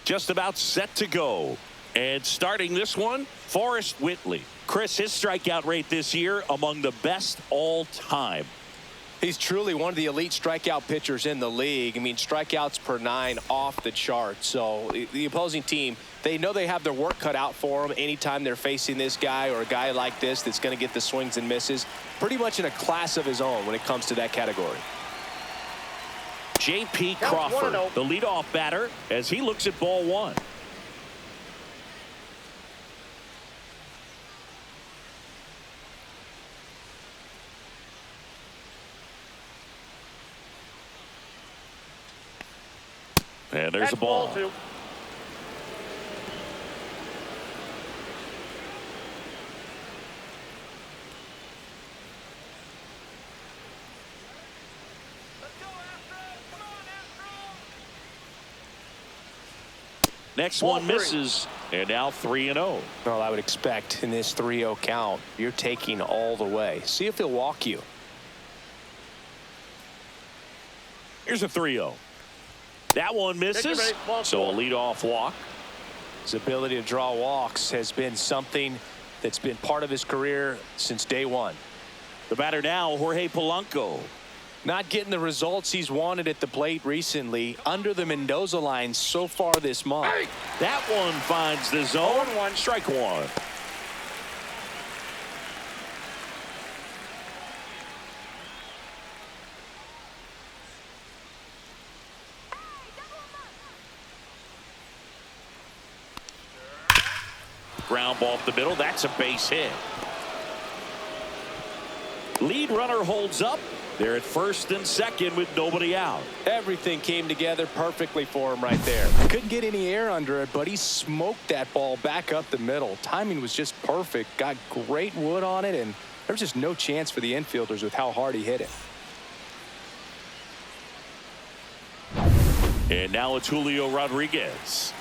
just about set to go. And starting this one, Forrest Whitley. Chris, his strikeout rate this year among the best all time. He's truly one of the elite strikeout pitchers in the league. I mean, strikeouts per 9 off the chart. So the opposing team, they know they have their work cut out for them anytime they're facing this guy or a guy like this that's going to get the swings and misses. Pretty much in a class of his own when it comes to that category. J.P. Crawford, the leadoff batter, as he looks at ball one. And there's a ball. Next one misses, and now 3-0. Well, I would expect in this 3-0 count, you're taking all the way. See if he'll walk you. Here's a 3-0. That one misses, so a leadoff walk. His ability to draw walks has been something that's been part of his career since day one. The batter now, Jorge Polanco. Not getting the results he's wanted at the plate recently under the Mendoza line so far this month. That one finds the zone. 0-1. Strike one. Ground ball up the middle. That's a base hit. Lead runner holds up. They're at first and second with nobody out. Everything came together perfectly for him right there. Couldn't get any air under it, but he smoked that ball back up the middle. Timing was just perfect. Got great wood on it, and there was just no chance for the infielders with how hard he hit it. And now it's Julio Rodriguez.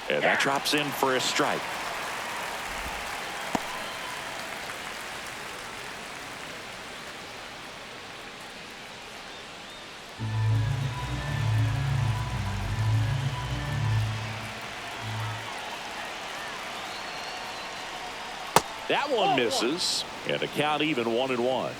And that drops in for a strike. That one misses, and a count even 1-1.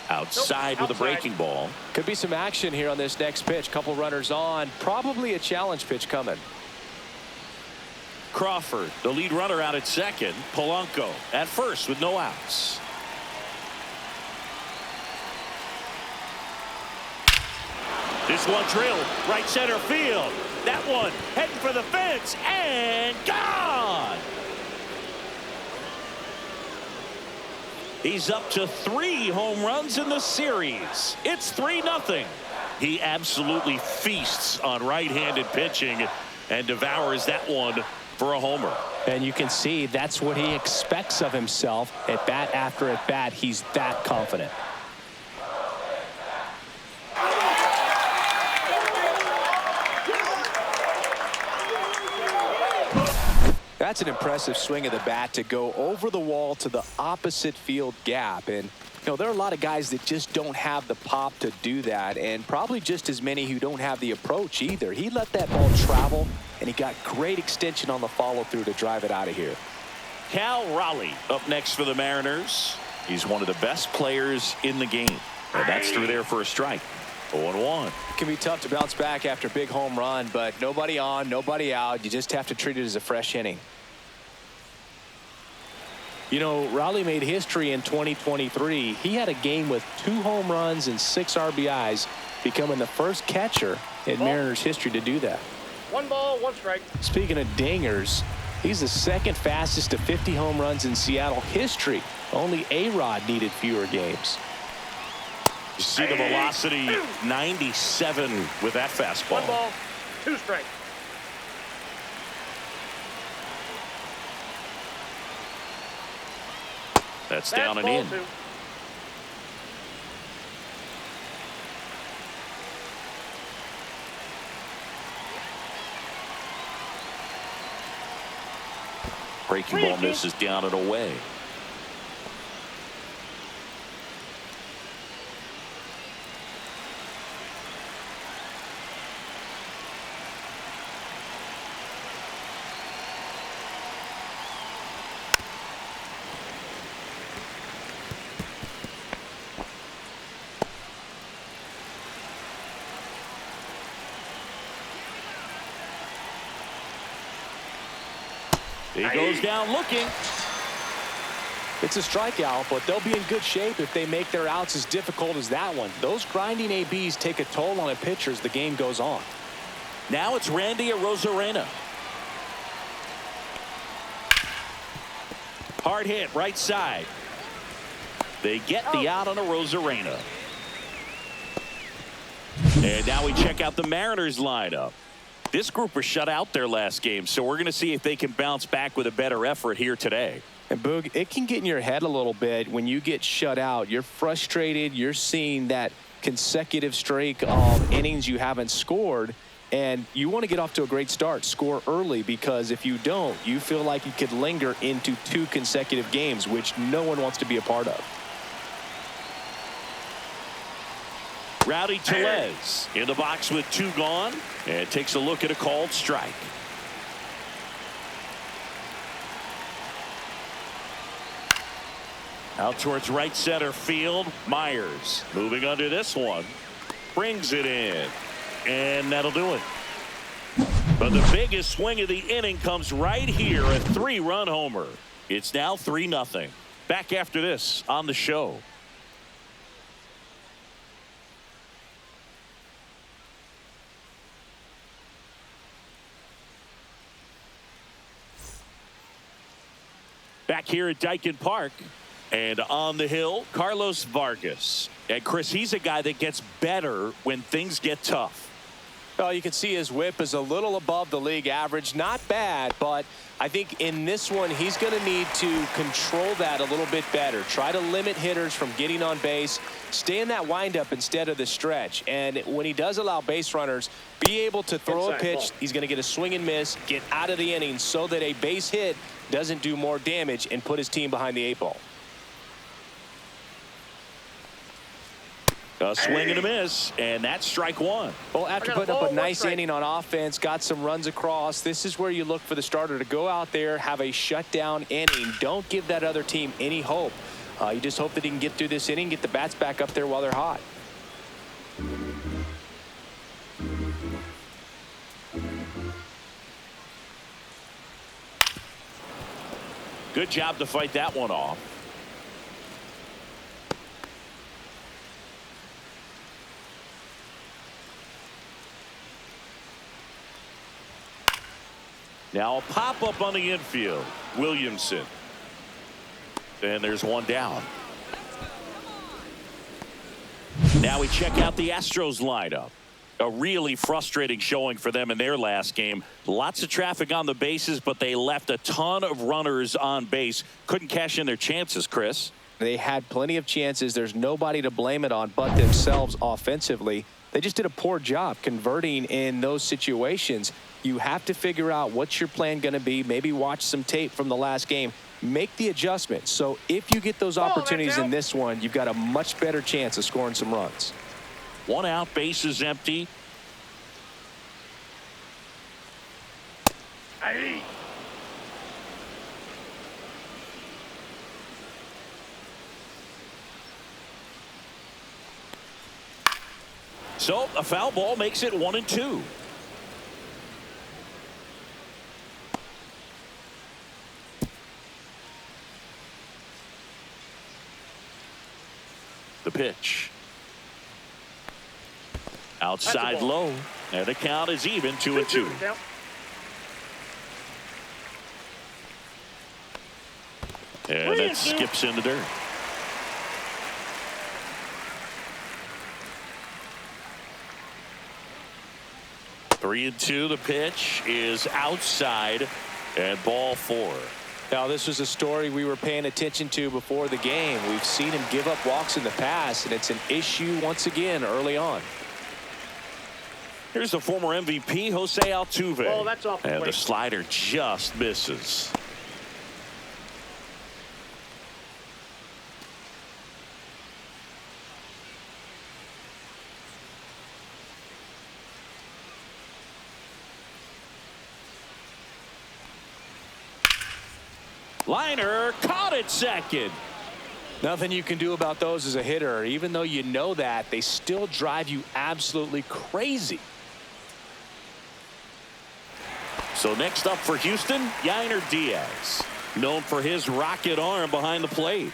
Outside with a breaking ball. Could be some action here on this next pitch. Couple runners on. Probably a challenge pitch coming. Crawford, the lead runner, out at second. Polanco at first with no outs. This one drilled right center field. That one heading for the fence and gone. He's up to 3 home runs in the series. It's 3-0. He absolutely feasts on right-handed pitching and devours that one for a homer. And you can see that's what he expects of himself at bat after at bat. He's that confident. That's an impressive swing of the bat to go over the wall to the opposite field gap. And, you know, there are a lot of guys that just don't have the pop to do that, and probably just as many who don't have the approach either. He let that ball travel, and he got great extension on the follow-through to drive it out of here. Cal Raleigh up next for the Mariners. He's one of the best players in the game. And that's through there for a strike. 0-1. It can be tough to bounce back after a big home run, but nobody on, nobody out. You just have to treat it as a fresh inning. You know, Raleigh made history in 2023. He had a game with 2 home runs and 6 RBIs, becoming the first catcher in Mariners history to do that. 1 ball, 1 strike. Speaking of dingers, he's the second fastest to 50 home runs in Seattle history. Only A-Rod needed fewer games. You see the velocity, 97 with that fastball. 1 ball, 2 strikes. That's down and in. 2. Breaking ball misses down and away. He goes down looking. It's a strikeout, but they'll be in good shape if they make their outs as difficult as that one. Those grinding ABs take a toll on a pitcher as the game goes on. Now it's Randy Arozarena. Hard hit right side. They get the out on Arozarena. And now we check out the Mariners lineup. This group was shut out their last game, so we're going to see if they can bounce back with a better effort here today. And Boog, it can get in your head a little bit when you get shut out. You're frustrated. You're seeing that consecutive streak of innings you haven't scored, and you want to get off to a great start, score early, because if you don't, you feel like you could linger into 2 consecutive games, which no one wants to be a part of. Rowdy Tellez in the box with 2 gone and takes a look at a called strike. Out towards right center field. Myers moving under this one. Brings it in. And that'll do it. But the biggest swing of the inning comes right here. A 3-run homer. It's now 3-0. Back after this on the show. Back here at Daikin Park. And on the hill, Carlos Vargas. And Chris, he's a guy that gets better when things get tough. Well, you can see his whip is a little above the league average. Not bad, but I think in this one, he's going to need to control that a little bit better. Try to limit hitters from getting on base. Stay in that windup instead of the stretch. And when he does allow base runners, be able to throw a pitch. He's going to get a swing and miss, get out of the inning so that a base hit doesn't do more damage and put his team behind the 8 ball. A swing and a miss, and that's strike 1. Well, after putting up a nice inning on offense, got some runs across, this is where you look for the starter to go out there, have a shutdown inning. Don't give that other team any hope. You just hope that he can get through this inning, get the bats back up there while they're hot. Good job to fight that one off. Now a pop-up on the infield. Williamson. And there's one down. Now we check out the Astros lineup. A really frustrating showing for them in their last game. Lots of traffic on the bases, but they left a ton of runners on base. Couldn't cash in their chances, Chris. They had plenty of chances. There's nobody to blame it on but themselves offensively. They just did a poor job converting in those situations. You have to figure out what's your plan going to be. Maybe watch some tape from the last game. Make the adjustment. So if you get those opportunities in this one, you've got a much better chance of scoring some runs. 1 out, base is empty. So a foul ball makes it 1-2. The pitch. Outside low. And the count is even 2-2. And that skips in the dirt. Three and 2. The pitch is outside and ball 4. Now, this was a story we were paying attention to before the game. We've seen him give up walks in the past, and it's an issue once again early on. Here's the former MVP, Jose Altuve. Oh, that's off the and plate. the slider just misses. Liner caught at second. Nothing you can do about those as a hitter. Even though you know that, they still drive you absolutely crazy. So next up for Houston, Yainer Diaz, known for his rocket arm behind the plate.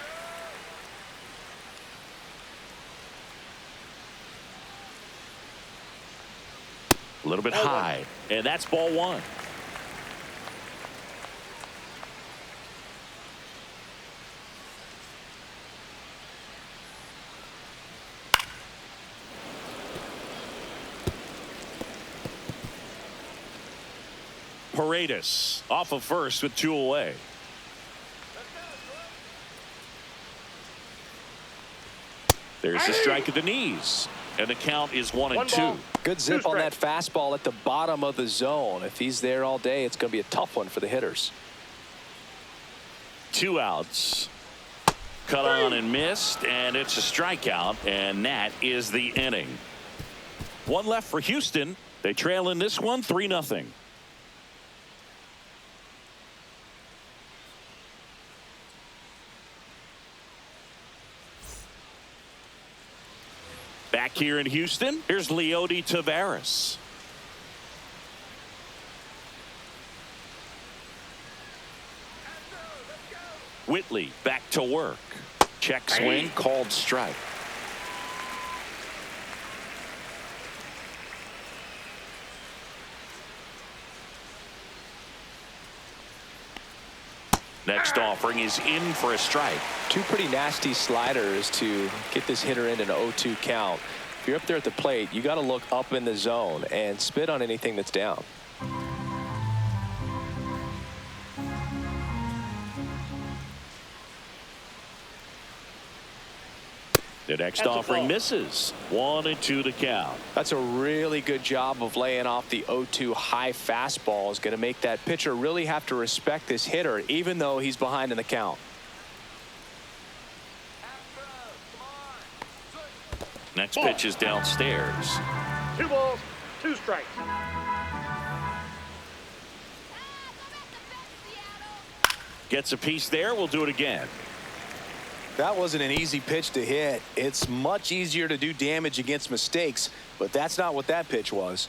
A little bit high, and that's ball one. Paredes off of first with 2 away. There's the strike at the knees, and the count is 1-2. Good zip on that fastball at the bottom of the zone. If he's there all day, it's going to be a tough one for the hitters. 2 outs. Cut on and missed, and it's a strikeout, and that is the inning. 1 left for Houston. They trail in this one 3-0. Back here in Houston, here's Leody Taveras. Whitley back to work. Check swing, called strike. Next offering is in for a strike. 2 pretty nasty sliders to get this hitter in an 0-2 count. If you're up there at the plate, you got to look up in the zone and spit on anything that's down. The next offering misses. 1-2 to count. That's a really good job of laying off the 0-2 high fastball. Is going to make that pitcher really have to respect this hitter, even though he's behind in the count. Next pitch is downstairs. 2 balls, 2 strikes. Gets a piece there. We'll do it again. That wasn't an easy pitch to hit. It's much easier to do damage against mistakes, but that's not what that pitch was.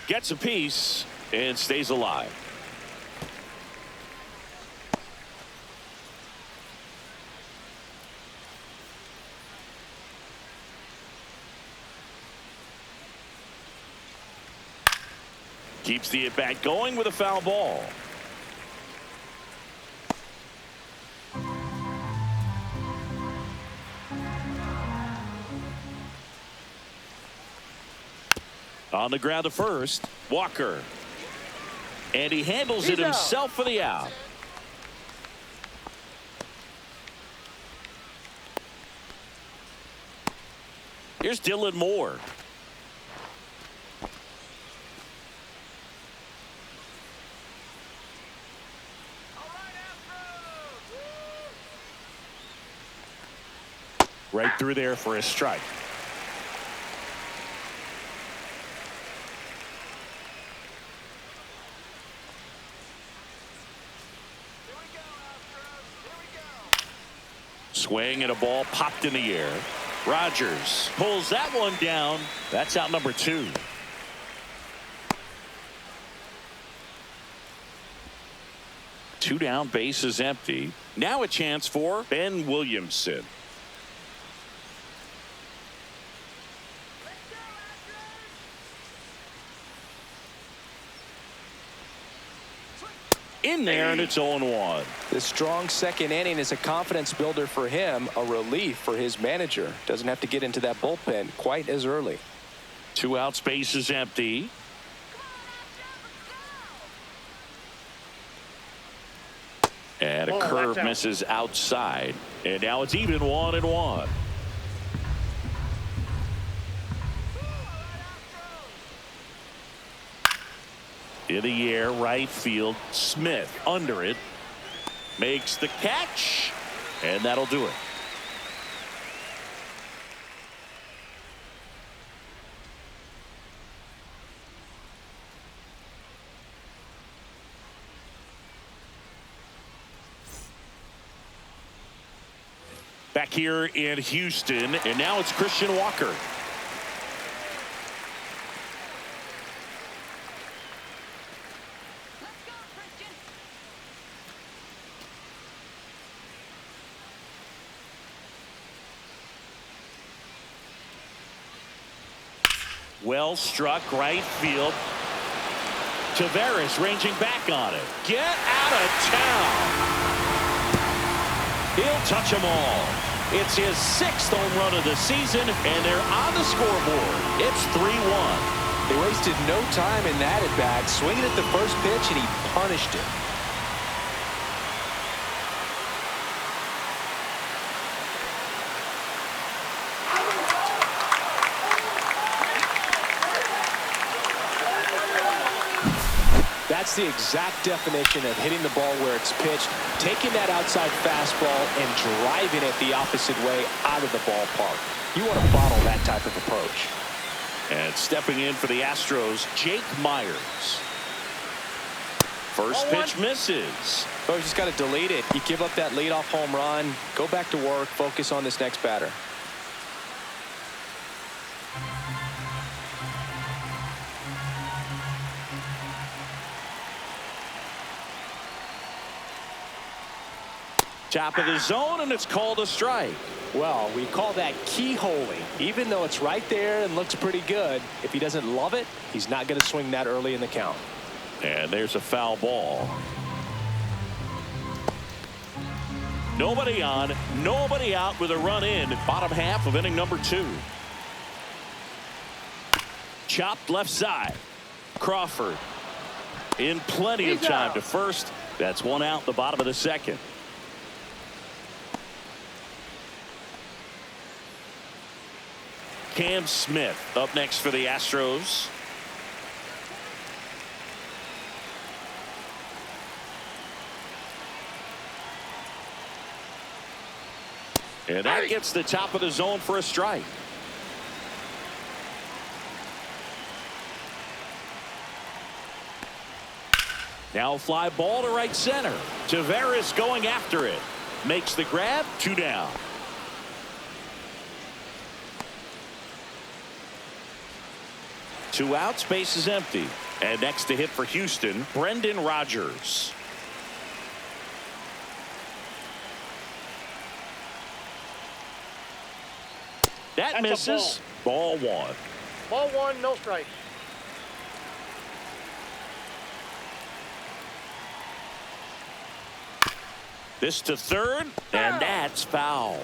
Gets a piece and stays alive. Keeps the at-bat going with a foul ball. On the ground to first, Walker. And he handles it himself for the out. Here's Dylan Moore. Right through there for a strike. Swing and a ball popped in the air. Rogers pulls that one down. That's out number 2. Two down, base is empty. Now a chance for Ben Williamson. In there, and it's 0-1. This strong second inning is a confidence builder for him, a relief for his manager. Doesn't have to get into that bullpen quite as early. 2 outs, base is empty. And a curve misses outside. And now it's even 1-1. In the air, right field. Smith under it. Makes the catch. And that'll do it. Back here in Houston, and now it's Christian Walker. Well struck right field. Tavares ranging back on it. Get out of town. He'll touch them all. It's his 6th home run of the season, and they're on the scoreboard. It's 3-1. They wasted no time in that at bat, swinging at the first pitch, and he punished it. That's the exact definition of hitting the ball where it's pitched, taking that outside fastball and driving it the opposite way out of the ballpark. You want to bottle that type of approach. And stepping in for the Astros, Jake Myers. First pitch misses. Oh, you just got to delete it. You give up that leadoff home run, go back to work, focus on this next batter. Top of the zone, and it's called a strike. Well, we call that keyholing. Even though it's right there and looks pretty good, if he doesn't love it, he's not going to swing that early in the count. And there's a foul ball. Nobody on, nobody out with a run in. Bottom half of inning number 2. Chopped left side. Crawford in plenty of time to first. That's one out in the bottom of the 2nd. Cam Smith up next for the Astros. And that gets the top of the zone for a strike. Now a fly ball to right center. Tavares going after it. Makes the grab. 2 down. Two outs, base is empty. And next to hit for Houston, Brendan Rodgers. That misses. Ball 1. Ball 1, no strike. This to third, and that's foul.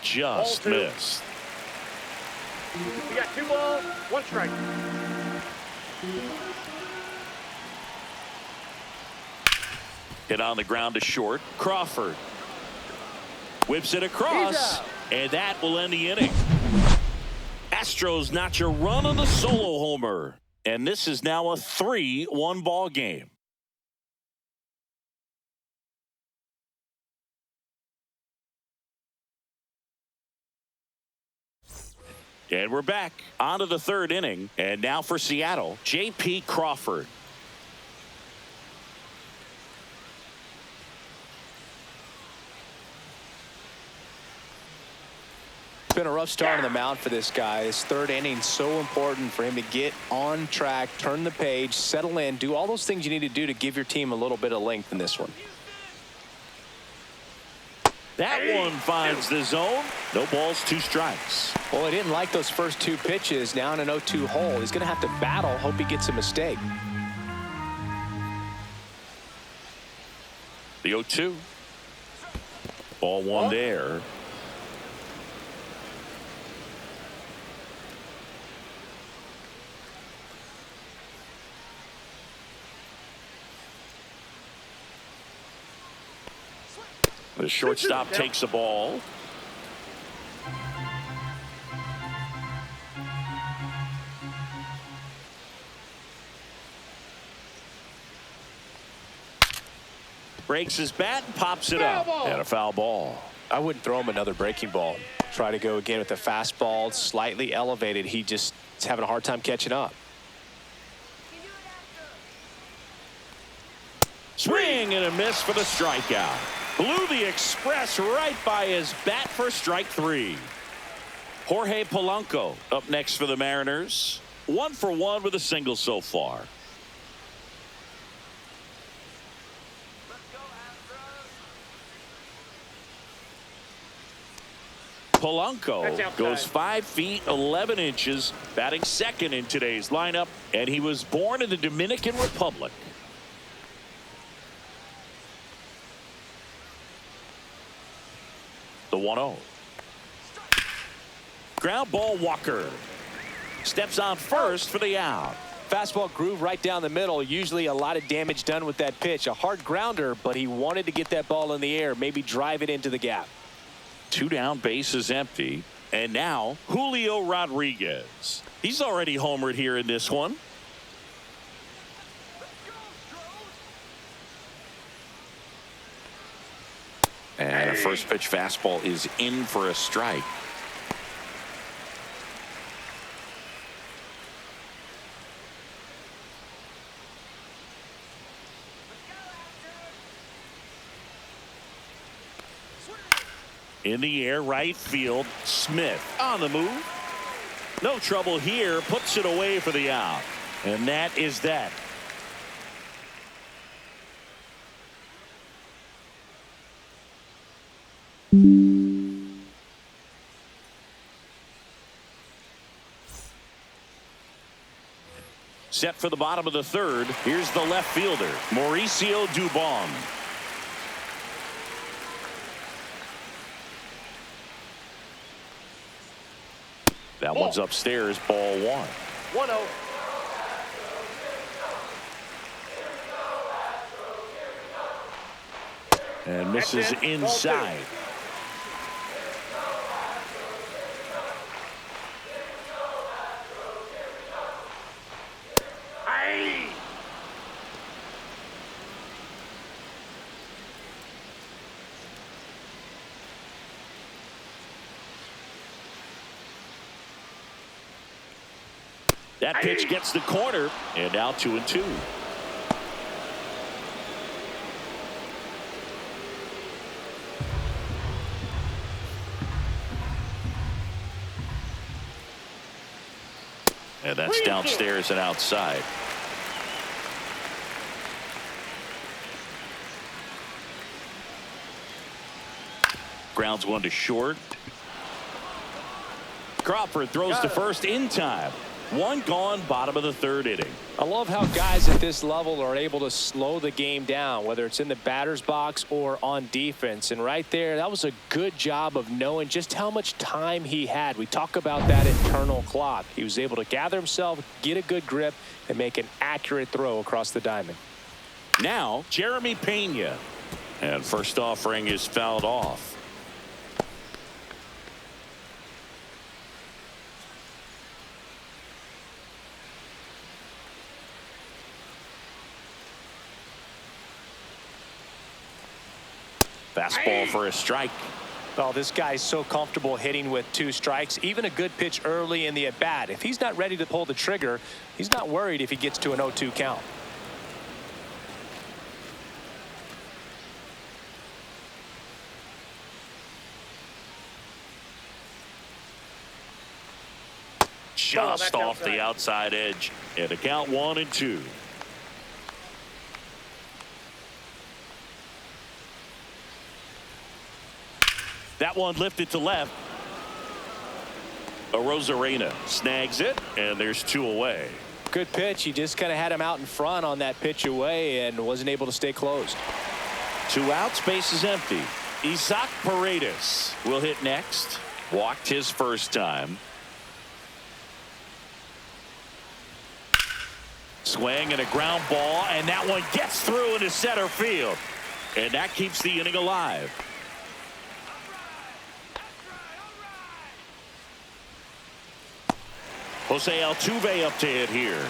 Just missed. We got 2 balls, 1 strike. Hit on the ground to short. Crawford whips it across, and that will end the inning. Astros notch a run on the solo homer, and this is now a 3-1 ball game. And we're back onto the 3rd inning, and now for Seattle, J.P. Crawford. It's been a rough start on the mound for this guy. His 3rd inning so important for him to get on track, turn the page, settle in, do all those things you need to do to give your team a little bit of length in this one. That one finds the zone. No balls, 2 strikes. Well, he didn't like those first 2 pitches. Now in an 0-2 hole. He's going to have to battle. Hope he gets a mistake. The 0-2. Ball 1 there. The shortstop takes the ball. Breaks his bat and pops it up. And a foul ball. I wouldn't throw him another breaking ball. Try to go again with the fastball, slightly elevated. He just is having a hard time catching up. Swing and a miss for the strikeout. Blew the express right by his bat for strike 3. Jorge Polanco up next for the Mariners. 1 for 1 with a single so far. Polanco goes 5 feet 11 inches, batting second in today's lineup, and he was born in the Dominican Republic. The 1-0. Ground ball, Walker steps on first for the out. Fastball groove right down the middle. Usually a lot of damage done with that pitch. A hard grounder, but he wanted to get that ball in the air, maybe drive it into the gap. 2 down, base is empty. And now Julio Rodriguez. He's already homered here in this one. And a first pitch fastball is in for a strike. In the air, right field. Smith on the move. No trouble here. Puts it away for the out. And that is that. Set for the bottom of the third. Here's the left fielder, Mauricio Dubon. That one's upstairs, ball 1. 1-0. And misses inside. That pitch gets the corner, and now 2-2. And that's downstairs and outside. Grounds one to short. Crawford throws to first in time. 1 gone, bottom of the third inning. I love how guys at this level are able to slow the game down, whether it's in the batter's box or on defense. And right there, that was a good job of knowing just how much time he had. We talk about that internal clock. He was able to gather himself, get a good grip, and make an accurate throw across the diamond. Now, Jeremy Pena. And first offering is fouled off. Fastball for a strike. Oh, this guy's so comfortable hitting with 2 strikes. Even a good pitch early in the at-bat. If he's not ready to pull the trigger, he's not worried if he gets to an 0-2 count. Just off the outside edge. And the count 1-2. That one lifted to left. Arozarena snags it, and there's 2 away. Good pitch. He just kind of had him out in front on that pitch away and wasn't able to stay closed. 2 outs, base is empty. Isaac Paredes will hit next. Walked his first time. Swing and a ground ball, and that one gets through into center field. And that keeps the inning alive. Jose Altuve up to hit here.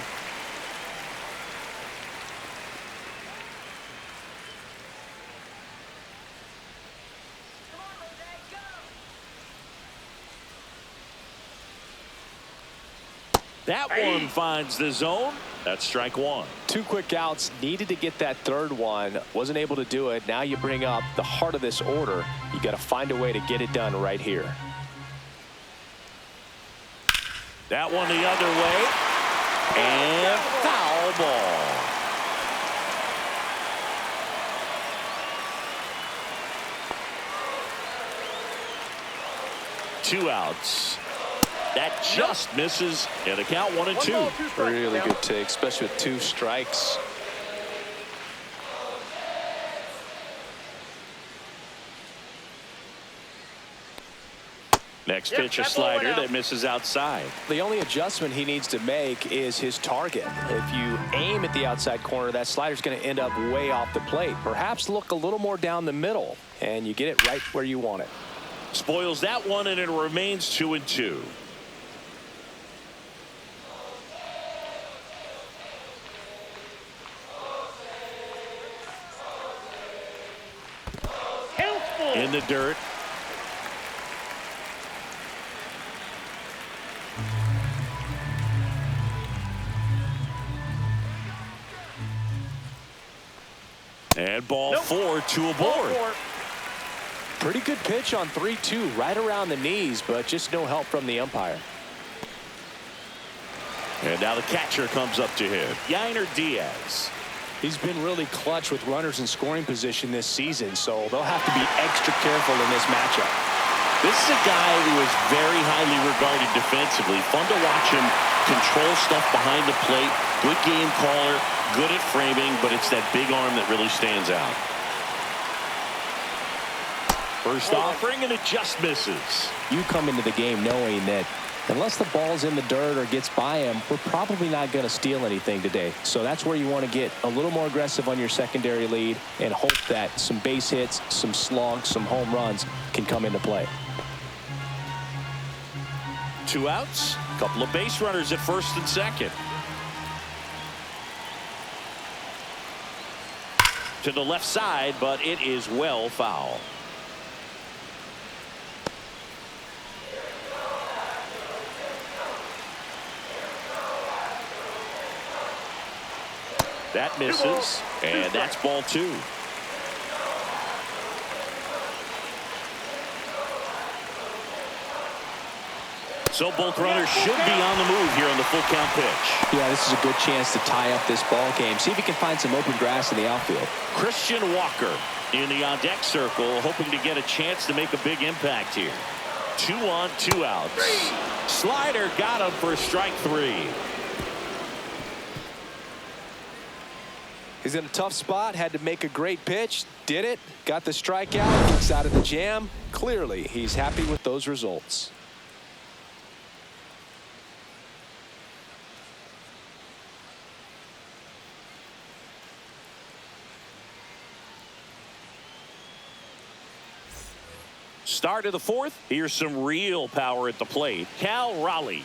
That one finds the zone. That's strike one. 2 quick outs, needed to get that third one, wasn't able to do it. Now you bring up the heart of this order. You got to find a way to get it done right here. That one the other way, and foul ball. Two outs. That just misses, and the count 1-2. Really good take, especially with 2 strikes. Next pitch, a slider that misses outside. The only adjustment he needs to make is his target. If you aim at the outside corner, that slider's going to end up way off the plate. Perhaps look a little more down the middle, and you get it right where you want it. Spoils that one, and it remains 2-2. In the dirt. And ball 4, 2 aboard. Pretty good pitch on 3-2, right around the knees, but just no help from the umpire. And now the catcher comes up to him, Yainer Diaz. He's been really clutch with runners in scoring position this season, so they'll have to be extra careful in this matchup. This is a guy who is very highly regarded defensively. Fun to watch him control stuff behind the plate. Good game caller, good at framing, but it's that big arm that really stands out. First offering, and it just misses. You come into the game knowing that unless the ball's in the dirt or gets by him, we're probably not going to steal anything today. So that's where you want to get a little more aggressive on your secondary lead and hope that some base hits, some slugs, some home runs can come into play. 2 outs, a couple of base runners at first and second. To the left side, but it is well foul. That misses, and that's ball 2. So both runners should be on the move here on the full count pitch. Yeah, this is a good chance to tie up this ball game. See if he can find some open grass in the outfield. Christian Walker in the on-deck circle, hoping to get a chance to make a big impact here. 2 on, 2 outs. Slider got him for strike 3. He's in a tough spot, had to make a great pitch, did it, got the strikeout, gets out of the jam. Clearly, he's happy with those results. Start of the 4th. Here's some real power at the plate. Cal Raleigh.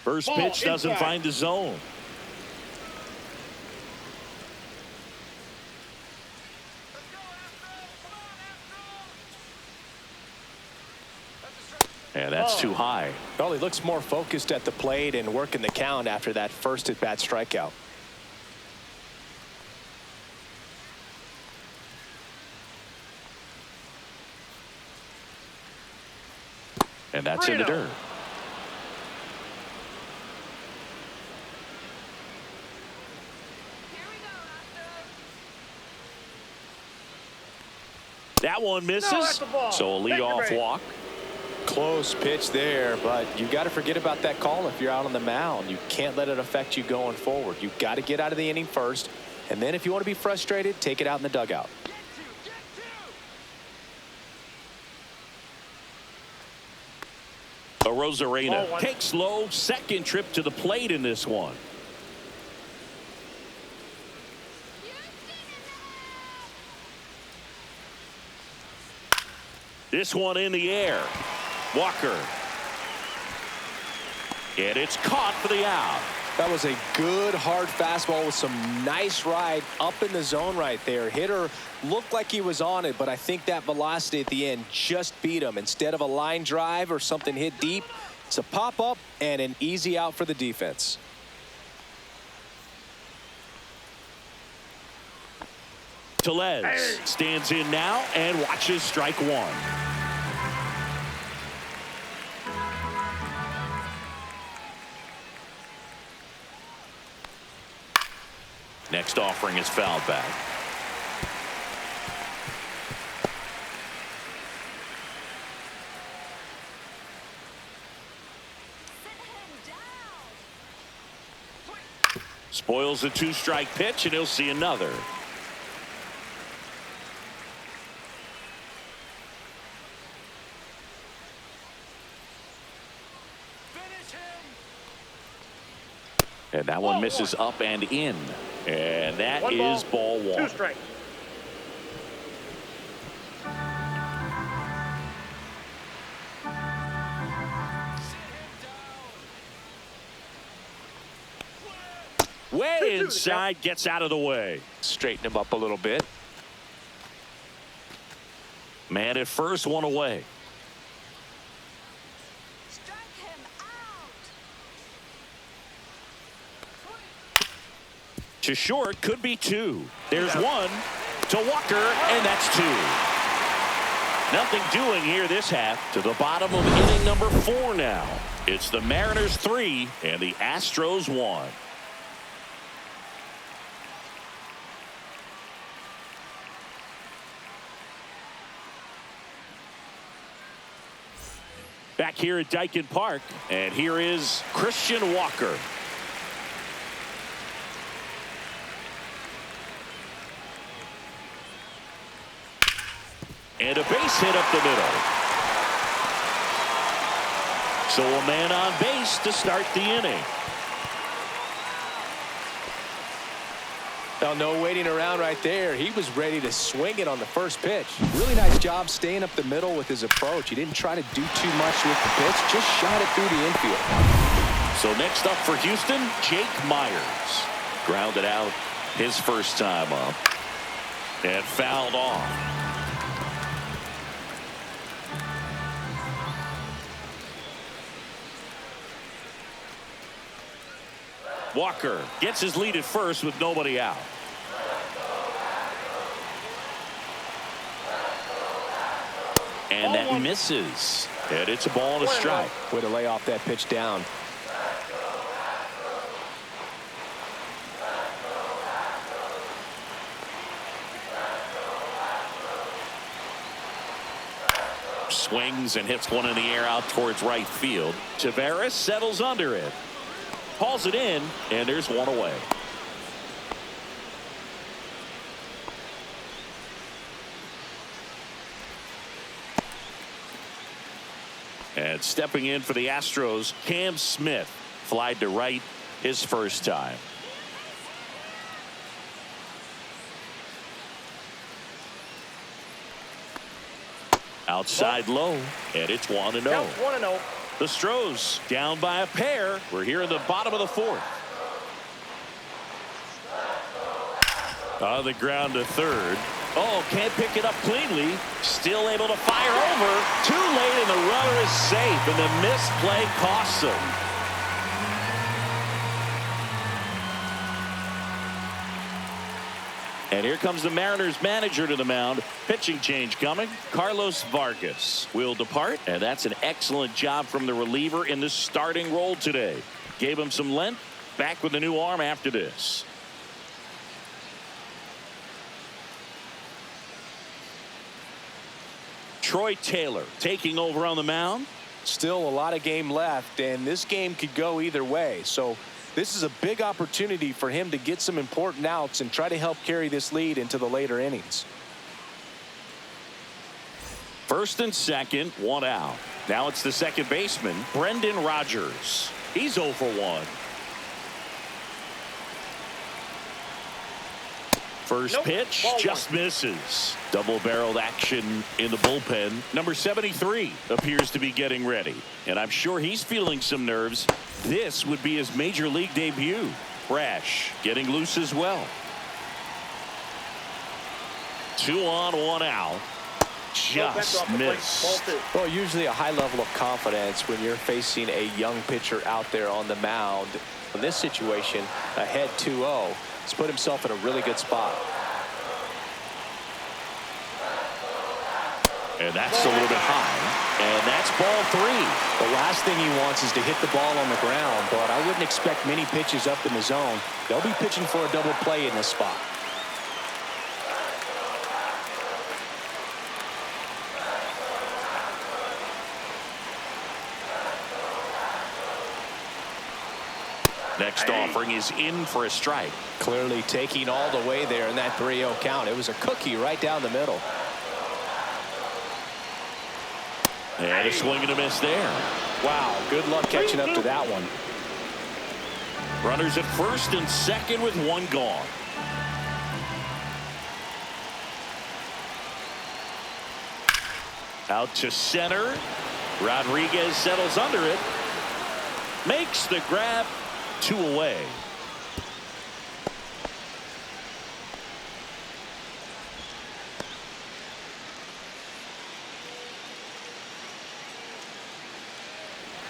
First pitch doesn't find the zone. And that's too high. Well, he looks more focused at the plate and working the count after that first at-bat strikeout. And that's in the dirt. That one misses. So a leadoff walk. Close pitch there, but you got to forget about that call if you're out on the mound. You can't let it affect you going forward. You've got to get out of the inning first, and then if you want to be frustrated, take it out in the dugout. Rosarena takes low, second trip to the plate in this one. This one in the air. Walker. And it's caught for the out. That was a good hard fastball with some nice ride up in the zone right there. Hitter looked like he was on it, but I think that velocity at the end just beat him. Instead of a line drive or something hit deep, it's a pop up and an easy out for the defense. Tellez stands in now and watches strike one. Next offering is fouled back. Spoils a two-strike pitch, and he'll see another. And that one misses up and in. And that is ball one. 2 strikes. Way inside, gets out of the way. Straighten him up a little bit. Man at first, one away. To short, could be 2. There's 1 to Walker, and that's 2. Nothing doing here this half. To the bottom of inning number 4 now. It's the Mariners 3 and the Astros 1. Back here at Dyken Park, and here is Christian Walker. And a base hit up the middle. So a man on base to start the inning. Now, no waiting around right there. He was ready to swing it on the first pitch. Really nice job staying up the middle with his approach. He didn't try to do too much with the pitch, just shot it through the infield. So next up for Houston, Jake Myers. Grounded out his first time up. And fouled off. Walker gets his lead at first with nobody out. And that misses. And it's a ball and a strike. Way to lay off that pitch down. Swings and hits one in the air out towards right field. Tavares settles under it. Hauls it in, and there's one away. And stepping in for the Astros, Cam Smith. Flied to right his first time. Outside low, and it's 1-0. 1-0. The Astros down by a pair. We're here in the bottom of the 4th. On the ground to third. Oh, can't pick it up cleanly. Still able to fire over. Too late, and the runner is safe, and the missed play costs him. And here comes the Mariners manager to the mound. Pitching change coming. Carlos Vargas will depart, and that's an excellent job from the reliever in the starting role today. Gave him some length. Back with a new arm after this. Troy Taylor taking over on the mound. Still a lot of game left, and this game could go either way. So this is a big opportunity for him to get some important outs and try to help carry this lead into the later innings. First and second, 1 out. Now it's the second baseman, Brendan Rodgers. He's 0 for 1. First Nope. pitch Ball just one. misses. Double-barreled action in the bullpen. Number 73 appears to be getting ready, and I'm sure he's feeling some nerves. This would be his major league debut. Brash getting loose as well. 2 on, 1 out. Just missed. Well, usually a high level of confidence when you're facing a young pitcher out there on the mound. In this situation, ahead 2-0, he's put himself in a really good spot. And that's a little bit high. And that's ball 3. The last thing he wants is to hit the ball on the ground, but I wouldn't expect many pitches up in the zone. They'll be pitching for a double play in this spot. Next offering is in for a strike. Clearly taking all the way there in that 3-0 count. It was a cookie right down the middle. And a swing and a miss there. Wow, good luck catching up to that one. Runners at first and second with 1 gone. Out to center. Rodriguez settles under it. Makes the grab. 2 away.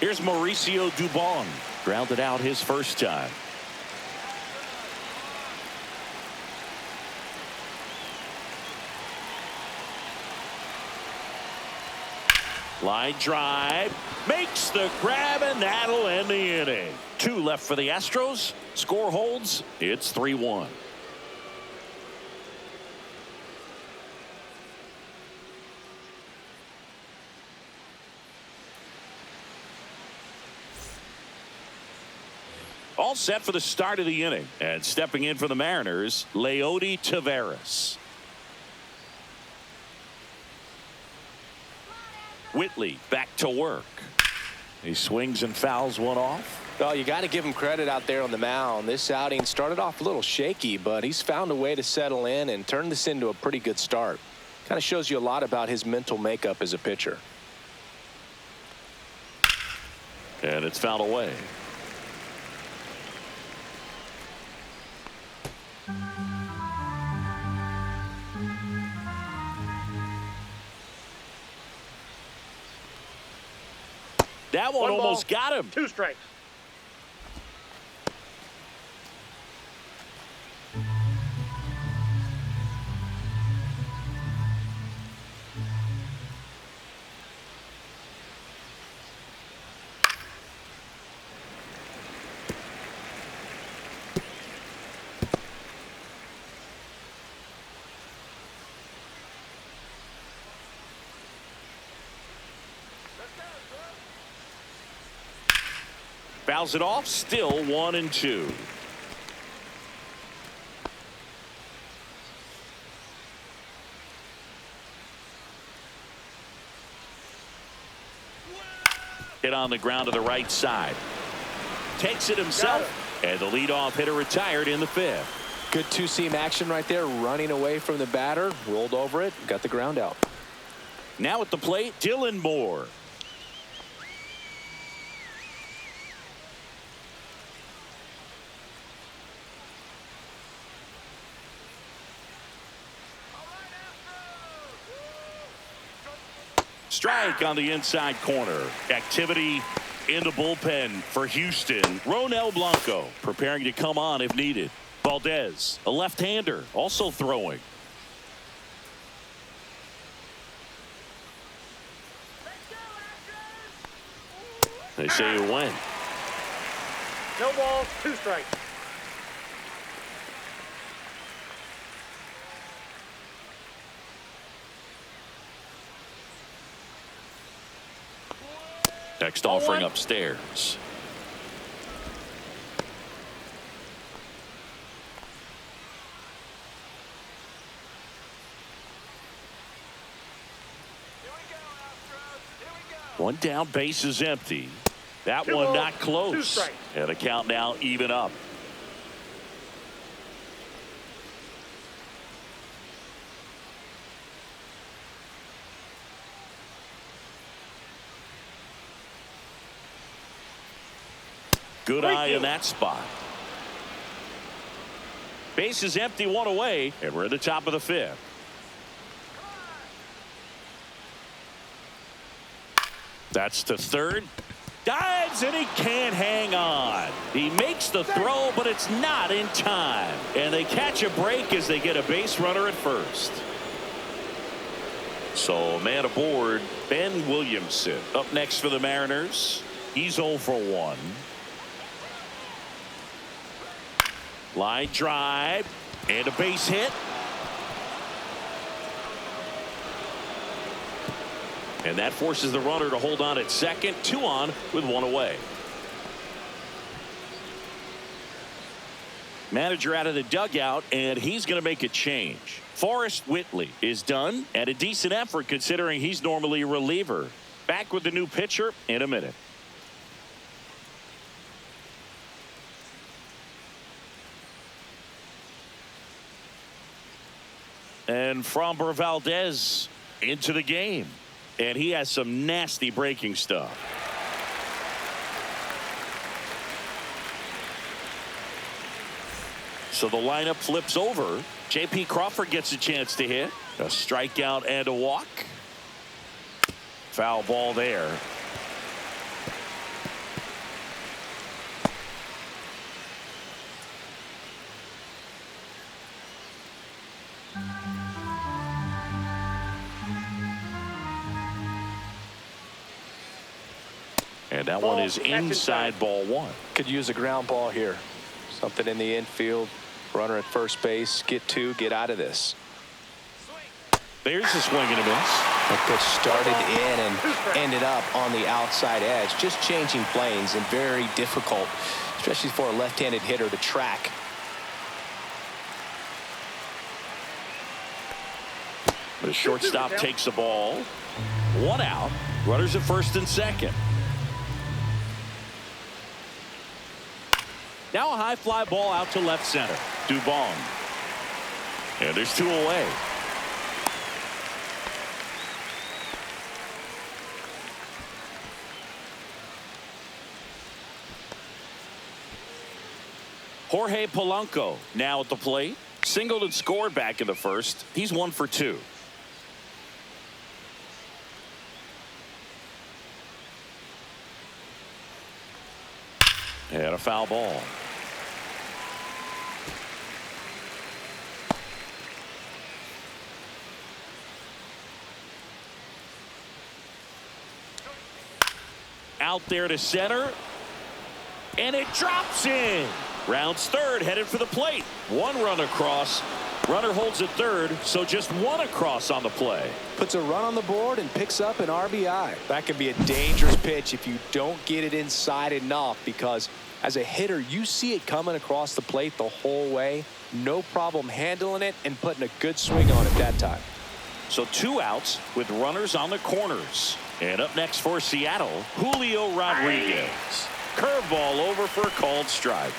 Here's Mauricio Dubon. Grounded out his first time. Line drive. Makes the grab, and that'll end the inning. 2 left for the Astros. Score holds. It's 3-1. All set for the start of the inning. And stepping in for the Mariners, Leody Taveras. Whitley back to work. He swings and fouls one off. Well, you got to give him credit out there on the mound. This outing started off a little shaky, but he's found a way to settle in and turn this into a pretty good start. Kind of shows you a lot about his mental makeup as a pitcher. And it's fouled away. That one almost got him. 2 strikes. Fouls it off. Still 1-2. Hit on the ground to the right side. Takes it himself. And the leadoff hitter retired in the 5th. Good two-seam action right there, running away from the batter, rolled over it, got the ground out. Now at the plate, Dylan Moore. Strike on the inside corner. Activity in the bullpen for Houston. Ronel Blanco preparing to come on if needed. Valdez, a left-hander, also throwing. They say you win. No balls, 2 strikes. Next offering upstairs. One down, base is empty. That one not close. And the count now even up. Good eye in that spot. Base is empty, one away, and we're at the top of the fifth. That's to third. Dives, and he can't hang on. He makes the throw, but it's not in time. And they catch a break as they get a base runner at first. So, man aboard, Ben Williamson. Up next for the Mariners. He's 0 for 1. Line drive, and a base hit. And that forces the runner to hold on at second. 2 on with 1 away. Manager out of the dugout, and he's going to make a change. Forrest Whitley is done, and a decent effort considering he's normally a reliever. Back with the new pitcher in a minute. And Framber Valdez into the game. And he has some nasty breaking stuff. So the lineup flips over. J.P. Crawford gets a chance to hit. A strikeout and a walk. Foul ball there. And that one is inside ball 1. Could use a ground ball here. Something in the infield. Runner at first base. Get 2. Get out of this. There's a swing and a miss. The pitch started in and ended up on the outside edge. Just changing planes and very difficult, especially for a left-handed hitter, to track. The shortstop takes the ball. 1 out. Runners at first and second. Now a high fly ball out to left center. Dubon. And there's 2 away. Jorge Polanco now at the plate. Singled and scored back in the first. He's 1 for 2. And a foul ball. Out there to center. And it drops in. Rounds third, headed for the plate. 1 run across. Runner holds at third, so just 1 across on the play. Puts a run on the board and picks up an RBI. That can be a dangerous pitch if you don't get it inside enough, because as a hitter, you see it coming across the plate the whole way. No problem handling it and putting a good swing on it that time. So 2 outs with runners on the corners. And up next for Seattle, Julio Rodriguez. Curveball over for a called strike.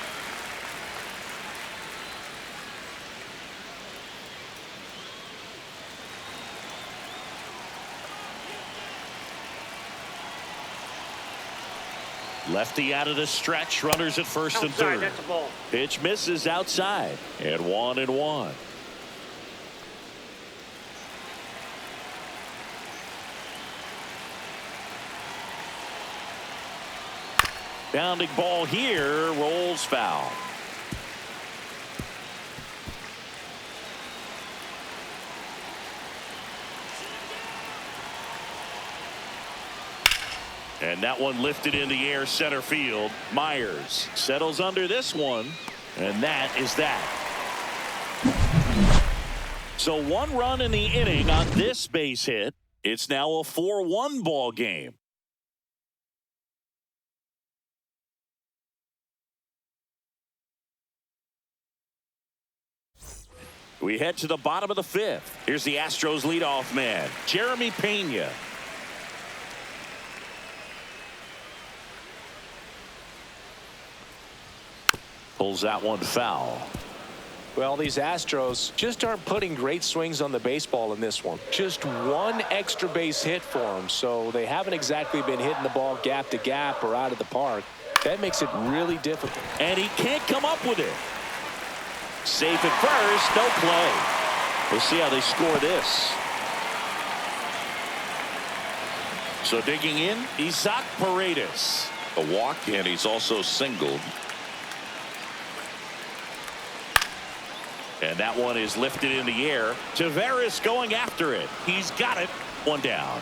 Lefty out of the stretch. Runners at first and third. That's a ball. Pitch misses outside. And 1-1. Bounding ball here. Rolls foul. And that one lifted in the air center field. Myers settles under this one. And that is that. So 1 run in the inning on this base hit. It's now a 4-1 ball game. We head to the bottom of the 5th. Here's the Astros leadoff man, Jeremy Pena. Pulls that one foul. Well, these Astros just aren't putting great swings on the baseball in this one. Just 1 extra base hit for them, so they haven't exactly been hitting the ball gap to gap or out of the park. That makes it really difficult. And he can't come up with it. Safe at first, no play. We'll see how they score this. So digging in, Isaac Paredes. A walk, and he's also singled. And that one is lifted in the air. Taveras going after it. He's got it. One down.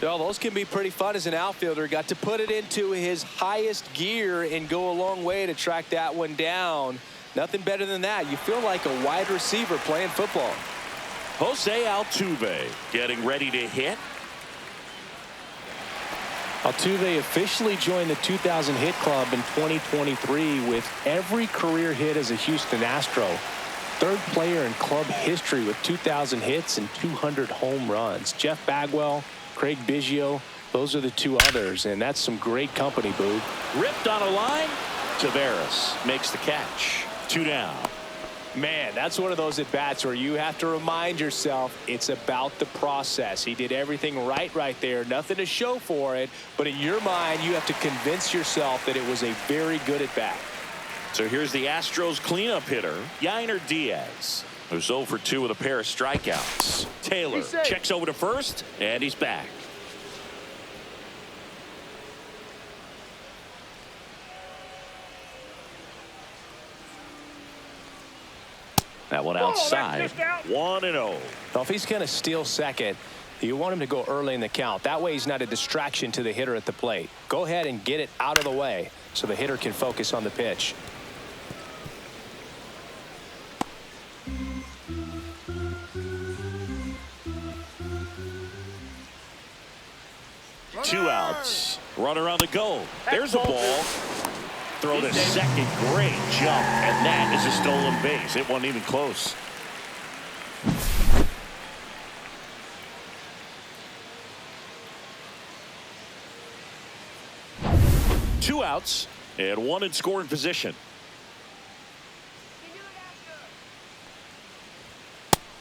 Well, those can be pretty fun as an outfielder. Got to put it into his highest gear and go a long way to track that one down. Nothing better than that. You feel like a wide receiver playing football. Jose Altuve getting ready to hit. Altuve officially joined the 2,000 hit club in 2023 with every career hit as a Houston Astro. Third player in club history with 2,000 hits and 200 home runs. Jeff Bagwell, Craig Biggio, those are the two others, and that's some great company, Boog. Ripped on a line. Taveras makes the catch. 2 down. Man, that's one of those at-bats where you have to remind yourself it's about the process. He did everything right there. Nothing to show for it. But in your mind, you have to convince yourself that it was a very good at-bat. So here's the Astros cleanup hitter, Yainer Diaz, who's 0 for 2 with a pair of strikeouts. Taylor checks over to first, and he's back. That one outside. 1-0. Now, if he's going to steal second, you want him to go early in the count. That way he's not a distraction to the hitter at the plate. Go ahead and get it out of the way so the hitter can focus on the pitch. Two outs. Runner on the go. There's a ball. Throw to second. Great jump. And that is a stolen base. It wasn't even close. Two outs and one in scoring position.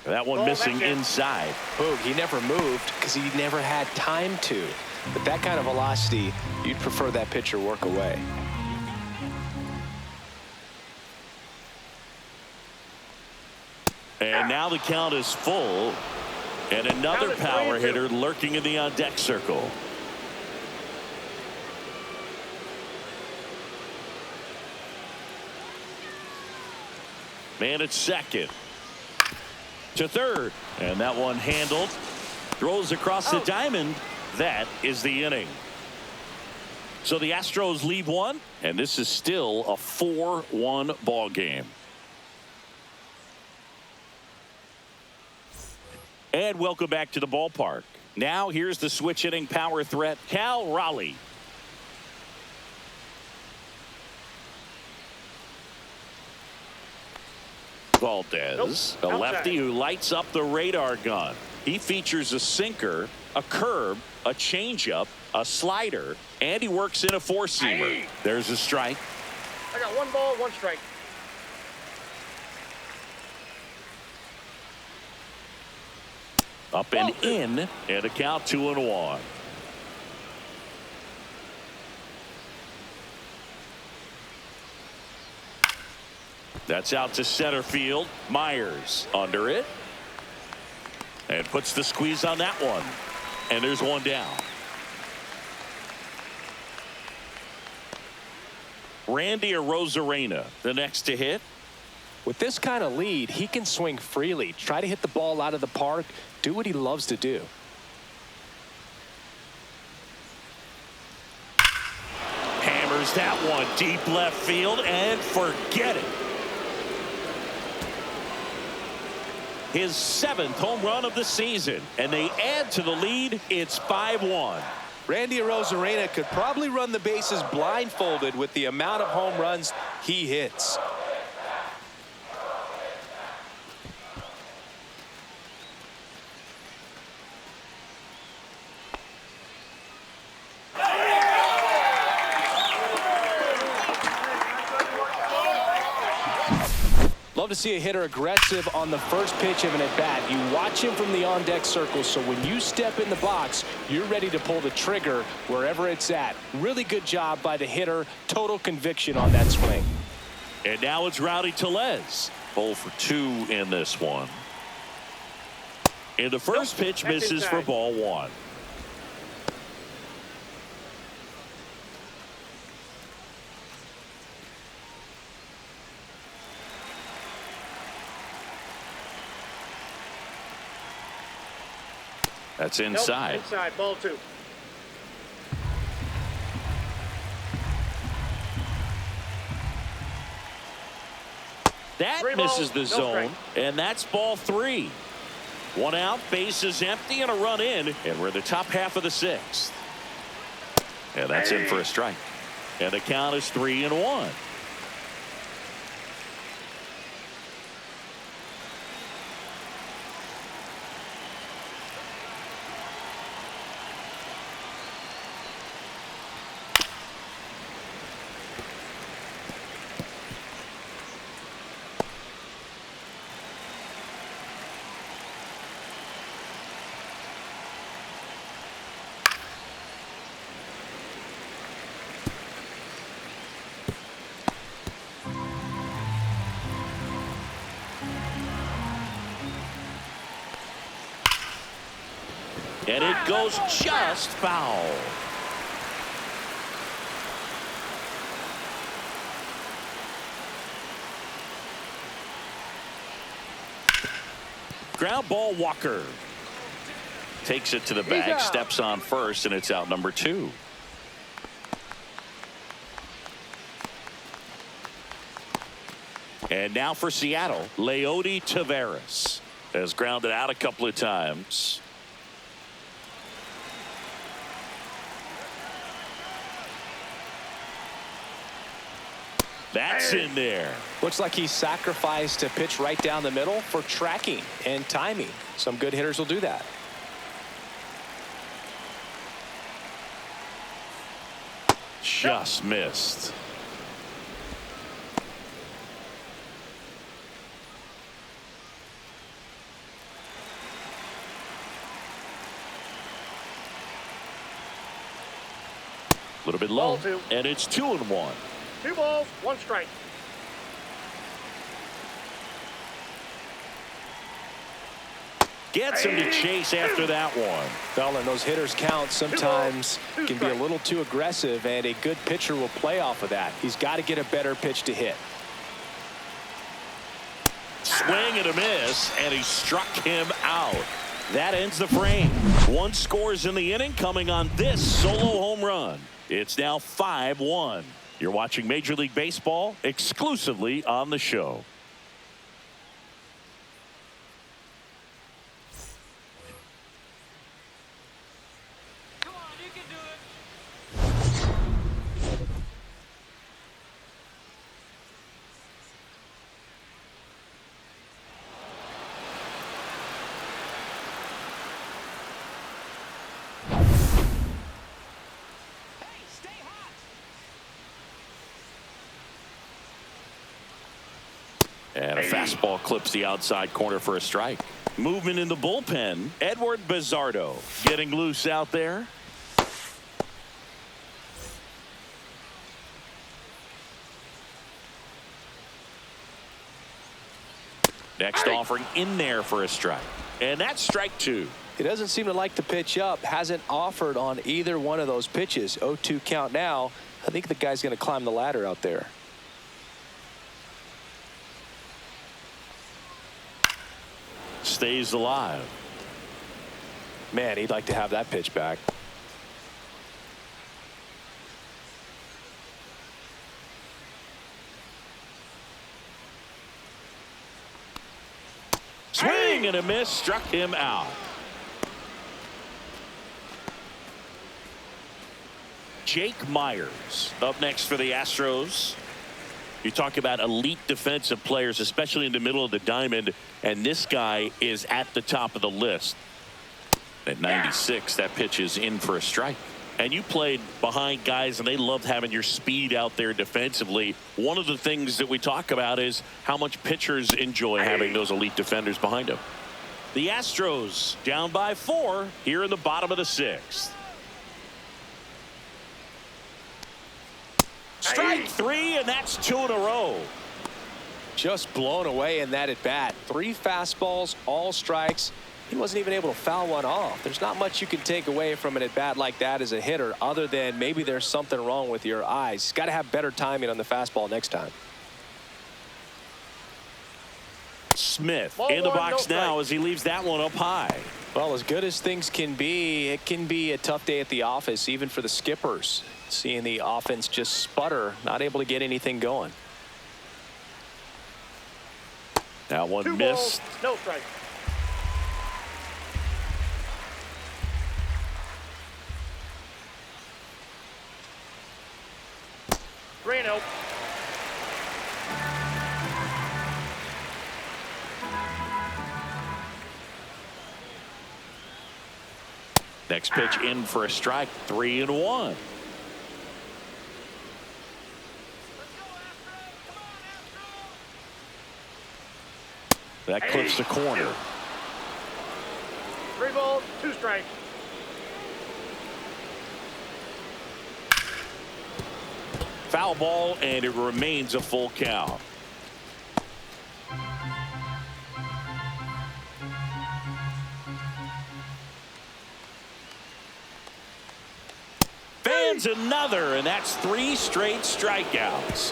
That one missing inside. Boog, he never moved because he never had time to. But that kind of velocity, you'd prefer that pitcher work away. And now the count is full. And another power hitter lurking in the on-deck circle. Man at second. To third. And that one handled. Throws across the diamond. That is the inning. So the Astros lead one. And this is still a 4-1 ball game. And welcome back to the ballpark. Now here's the switch hitting power threat, Cal Raleigh. Valdez, the lefty who lights up the radar gun. He features a sinker, a curve, a changeup, a slider, and he works in a four-seamer. There's a strike. I got 1 ball, 1 strike. Up and in, and a count 2-1. That's out to center field. Myers under it. And puts the squeeze on that one. And there's one down. Randy Arozarena, the next to hit. With this kind of lead, he can swing freely, try to hit the ball out of the park, do what he loves to do. Hammers that one deep left field and forget it. His 7th home run of the season, and they add to the lead. It's 5-1. Randy Arozarena could probably run the bases blindfolded with the amount of home runs he hits. love to see a hitter aggressive on the first pitch of an at-bat. You watch him from the on-deck circle, so when you step in the box, you're ready to pull the trigger wherever it's at. Really good job by the hitter. Total conviction on that swing. And now it's Rowdy Tellez. 0 for 2 in this one. And the first pitch misses for ball 1. That's inside. Nope, inside, ball 2. That misses the zone, and that's ball 3. 1 out, base is empty, and a run in, and we're in the top half of the 6th. And that's in for a strike. And the count is 3-1. And it goes just foul. Ground ball, Walker. Takes it to the bag, steps on first, and it's out number 2. And now for Seattle, Leody Taveras has grounded out a couple of times. That's in there. Looks like he sacrificed a pitch right down the middle for tracking and timing. Some good hitters will do that. Just missed. A little bit low, and it's 2-1. 2 balls, 1 strike. Gets him to chase after that one. Well, and those hitters count sometimes can be a little too aggressive, and a good pitcher will play off of that. He's got to get a better pitch to hit. Swing and a miss, and he struck him out. That ends the frame. 1 scores in the inning coming on this solo home run. It's now 5-1. You're watching Major League Baseball exclusively on the show. Come on, you can do it. Hey, stay hot. And a fastball clips the outside corner for a strike. Movement in the bullpen. Edward Bizardo getting loose out there. Next offering in there for a strike. And that's strike 2. He doesn't seem to like to pitch up. Hasn't offered on either one of those pitches. 0-2 count now. I think the guy's going to climb the ladder out there. Stays alive. Man, he'd like to have that pitch back. Swing and a miss, struck him out. Jake Myers up next for the Astros. You talk about elite defensive players, especially in the middle of the diamond, and this guy is at the top of the list. At 96, that pitch is in for a strike. And you played behind guys, and they loved having your speed out there defensively. One of the things that we talk about is how much pitchers enjoy having those elite defenders behind them. The Astros down by 4 here in the bottom of the 6th. Strike 3, and that's 2 in a row. Just blown away in that at bat. 3 fastballs, all strikes. He wasn't even able to foul one off. There's not much you can take away from an at bat like that as a hitter, other than maybe there's something wrong with your eyes. Got to have better timing on the fastball next time. Smith Ball in the one, box no now strike. as he leaves that one up high. Well, as good as things can be, it can be a tough day at the office, even for the skippers. Seeing the offense just sputter, not able to get anything going. That one 2 missed. balls, no strike. Grano. Next pitch in for a strike. 3-1. That clips the corner. 3 balls, 2 strikes. Foul ball, and it remains a full count. Fans another, and that's 3 straight strikeouts.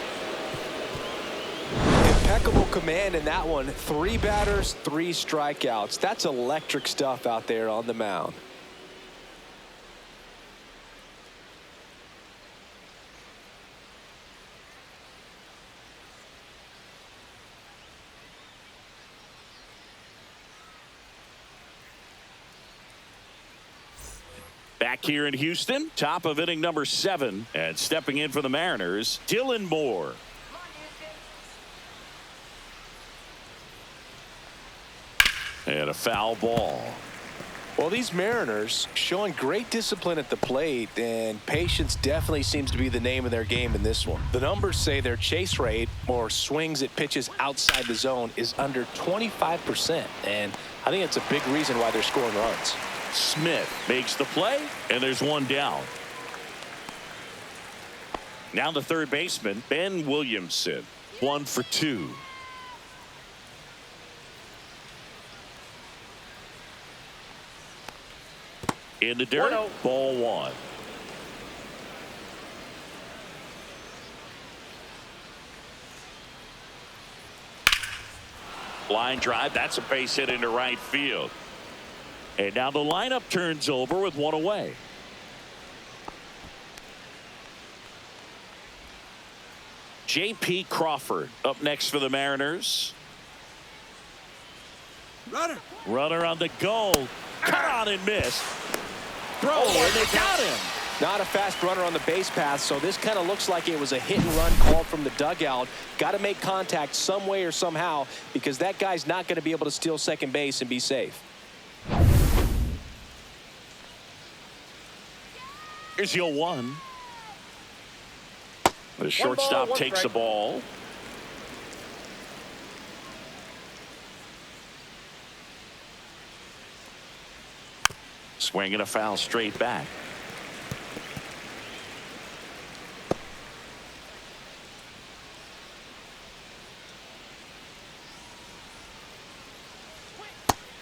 Impeccable command in that one. 3 batters, 3 strikeouts. That's electric stuff out there on the mound. Back here in Houston, top of inning number 7, and stepping in for the Mariners, Dylan Moore. And a foul ball. Well, these Mariners showing great discipline at the plate, and patience definitely seems to be the name of their game in this one. The numbers say their chase rate, or swings at pitches outside the zone, is under 25%, and I think it's a big reason why they're scoring runs. Smith makes the play, and there's one down. Now the third baseman, Ben Williamson. 1 for 2. In the dirt, 1-0. ball 1. Line drive, that's a base hit into right field. And now the lineup turns over with 1 away. J.P. Crawford up next for the Mariners. Runner on the goal. Cut on and miss. Throw, and they got him. Not a fast runner on the base path, so this kind of looks like it was a hit and run call from the dugout. Got to make contact some way or somehow, because that guy's not going to be able to steal second base and be safe. Here's your 1. The shortstop takes the ball. Swinging a foul straight back.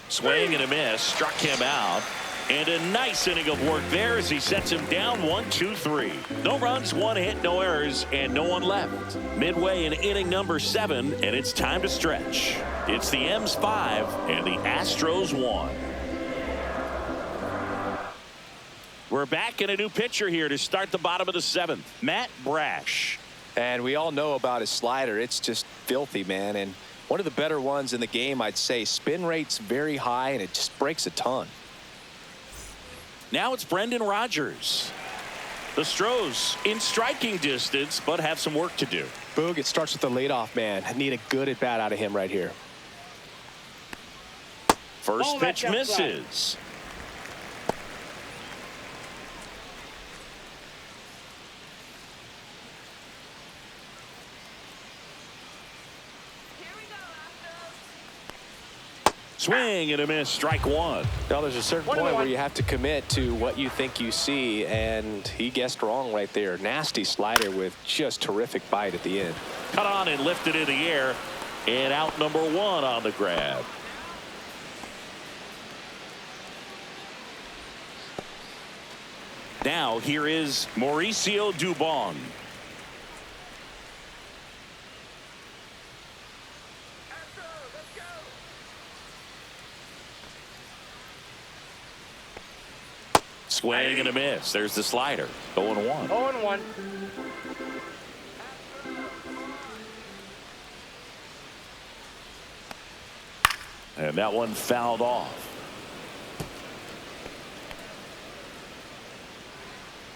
Swing and a miss. Struck him out. And a nice inning of work there as he sets him down 1-2-3. No runs, 1 hit, no errors, and no one left. Midway in inning number 7, and it's time to stretch. It's the M's 5 and the Astros 1. We're back in a new pitcher here to start the bottom of the 7th. Matt Brash. And we all know about his slider. It's just filthy, man. And one of the better ones in the game, I'd say. Spin rate's very high, and it just breaks a ton. Now it's Brendan Rodgers. The Astros in striking distance, but have some work to do. Boog, it starts with the leadoff man. I need a good at bat out of him right here. First pitch misses. Swing and a miss. Strike one. Now, there's a certain point where you have to commit to what you think you see, and he guessed wrong right there. Nasty slider with just terrific bite at the end. Cut on and lifted in the air. And out number one on the grab. Now here is Mauricio Dubon. Swing and a miss. There's the slider. 0-1. 0-1. And that one fouled off.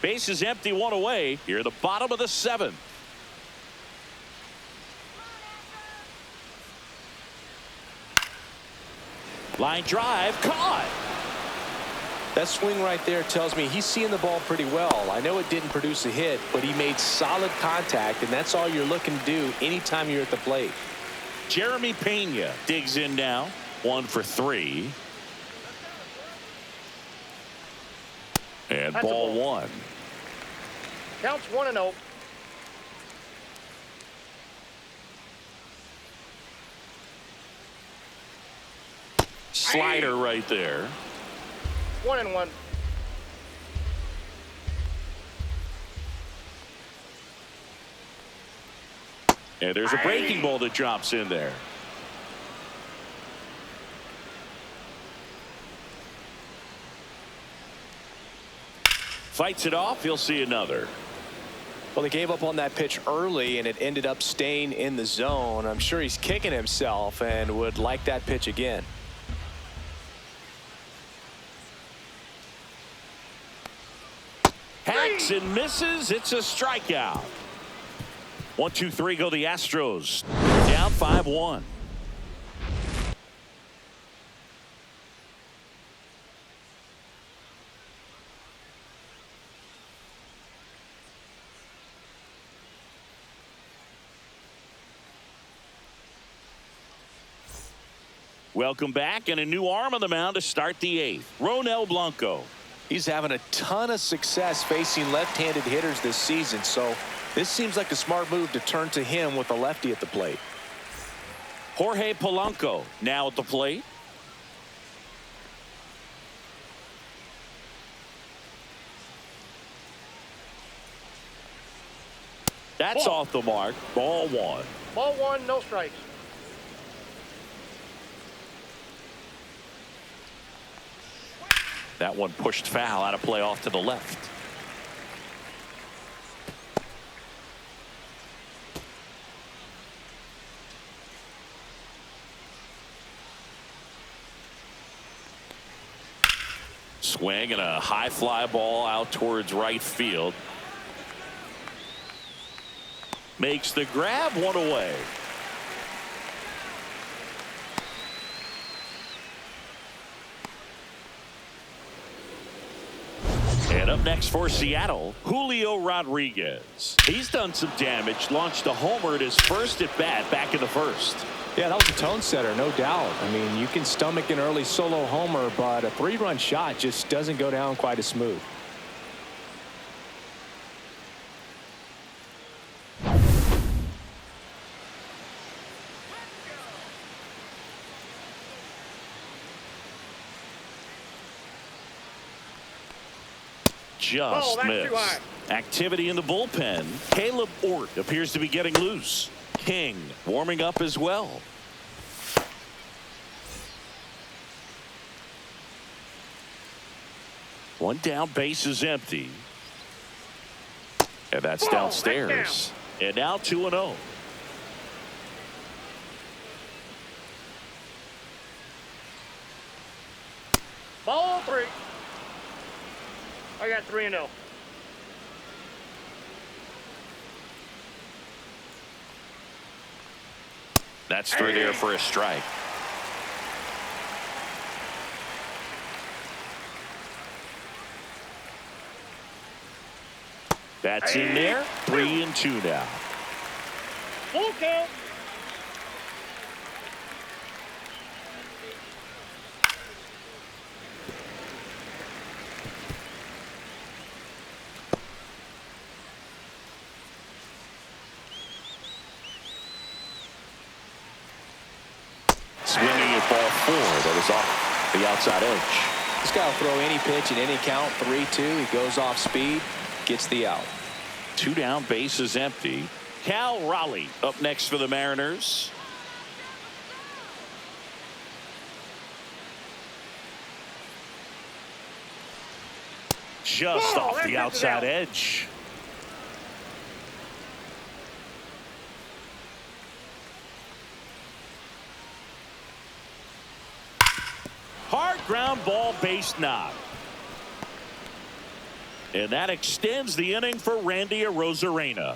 Base is empty, one away. Here at the bottom of the seventh. Line drive, caught. That swing right there tells me he's seeing the ball pretty well. I know it didn't produce a hit, but he made solid contact, and that's all you're looking to do anytime you're at the plate. Jeremy Pena digs in now. 1 for 3. And That's ball a ball. 1. Counts 1-0. Slider right there. 1-1. And there's a breaking ball that drops in there. Fights it off. He'll see another. Well, he gave up on that pitch early, and it ended up staying in the zone. I'm sure he's kicking himself and would like that pitch again. Hacks and misses. It's a strikeout. 1-2-3 go the Astros. Down 5-1. Welcome back, and a new arm on the mound to start the 8th. Ronel Blanco. He's having a ton of success facing left-handed hitters this season, so this seems like a smart move to turn to him with a lefty at the plate. Jorge Polanco now at the plate. That's off the mark. Ball 1. Ball 1, no strikes. That one pushed foul, out of play off to the left. Swing and a high fly ball out towards right field. Makes the grab, one away. And up next for Seattle, Julio Rodriguez. He's done some damage, launched a homer at his first at bat back in the first. Yeah, that was a tone setter, no doubt. I mean, you can stomach an early solo homer, but a 3-run shot just doesn't go down quite as smooth. Just that's missed. too high. Activity in the bullpen. Caleb Ort appears to be getting loose. King warming up as well. One down, base is empty. And that's downstairs. And now 2-0. Ball 3. I got 3-0. That's through there for a strike. That's in there. 3-2 now. Full count. 4 that is off the outside edge. This guy will throw any pitch in any count. 3-2. He goes off speed, gets the out. 2 down, bases empty. Cal Raleigh up next for the Mariners. Just off the outside edge. Hard ground ball, base knock. And that extends the inning for Randy Arozarena.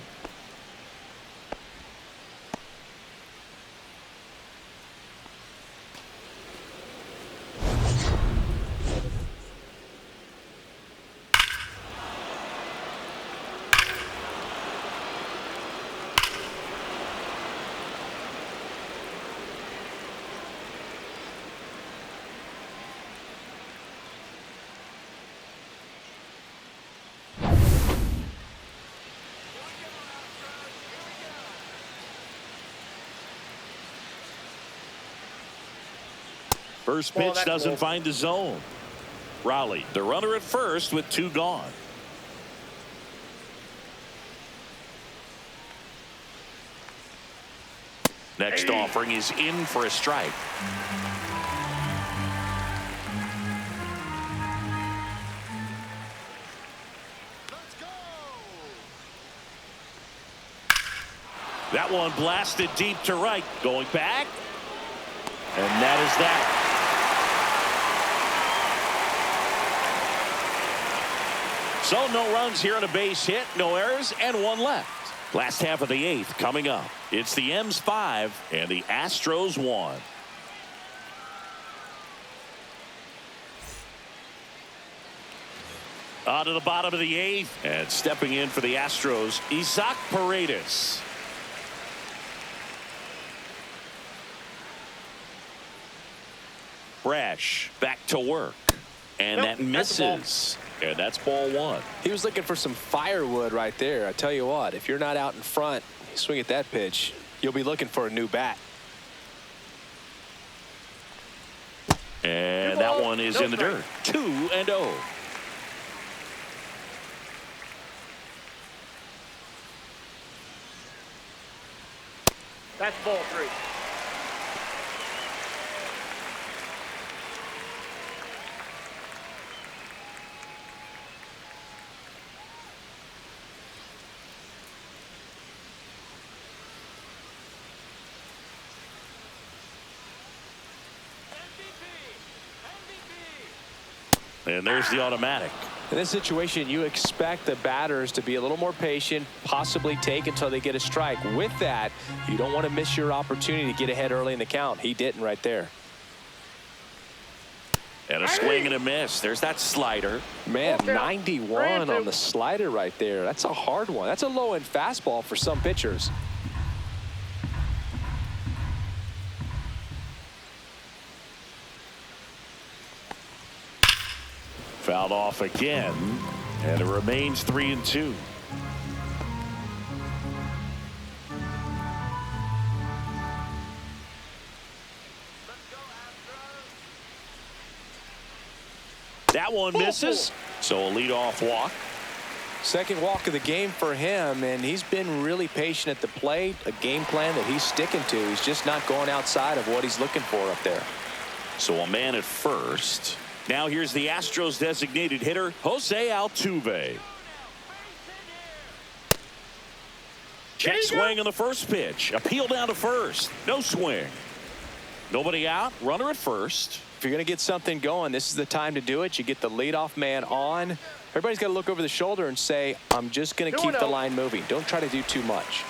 First pitch doesn't find the zone. Raleigh, the runner at first with 2 gone. Next offering is in for a strike. That one blasted deep to right. Going back. And that is that. So no runs here on a base hit, no errors, and 1 left. Last half of the 8th coming up. It's the M's 5 and the Astros 1. On to the bottom of the 8th, and stepping in for the Astros, Isaac Paredes. Brash back to work, and that misses. And that's ball 1. He was looking for some firewood right there. I tell you what, if you're not out in front, you swing at that pitch, you'll be looking for a new bat. And that one is in the dirt. 2-0. That's ball 3. And there's the automatic. In this situation, you expect the batters to be a little more patient, possibly take until they get a strike. With that, you don't want to miss your opportunity to get ahead early in the count. He didn't right there. And a swing and a miss. There's that slider. Man, 91 on the slider right there. That's a hard one. That's a low-end fastball for some pitchers. Fouled off again, and it remains 3-2. That one misses, so a leadoff walk. Second walk of the game for him, and he's been really patient at the plate. A game plan that he's sticking to. He's just not going outside of what he's looking for up there. So a man at first. Now here's the Astros designated hitter, Jose Altuve. Check swing on the first pitch. Appeal down to first. No swing. Nobody out. Runner at first. If you're going to get something going, this is the time to do it. You get the leadoff man on. Everybody's got to look over the shoulder and say, I'm just going to keep the line moving. Don't try to do too much.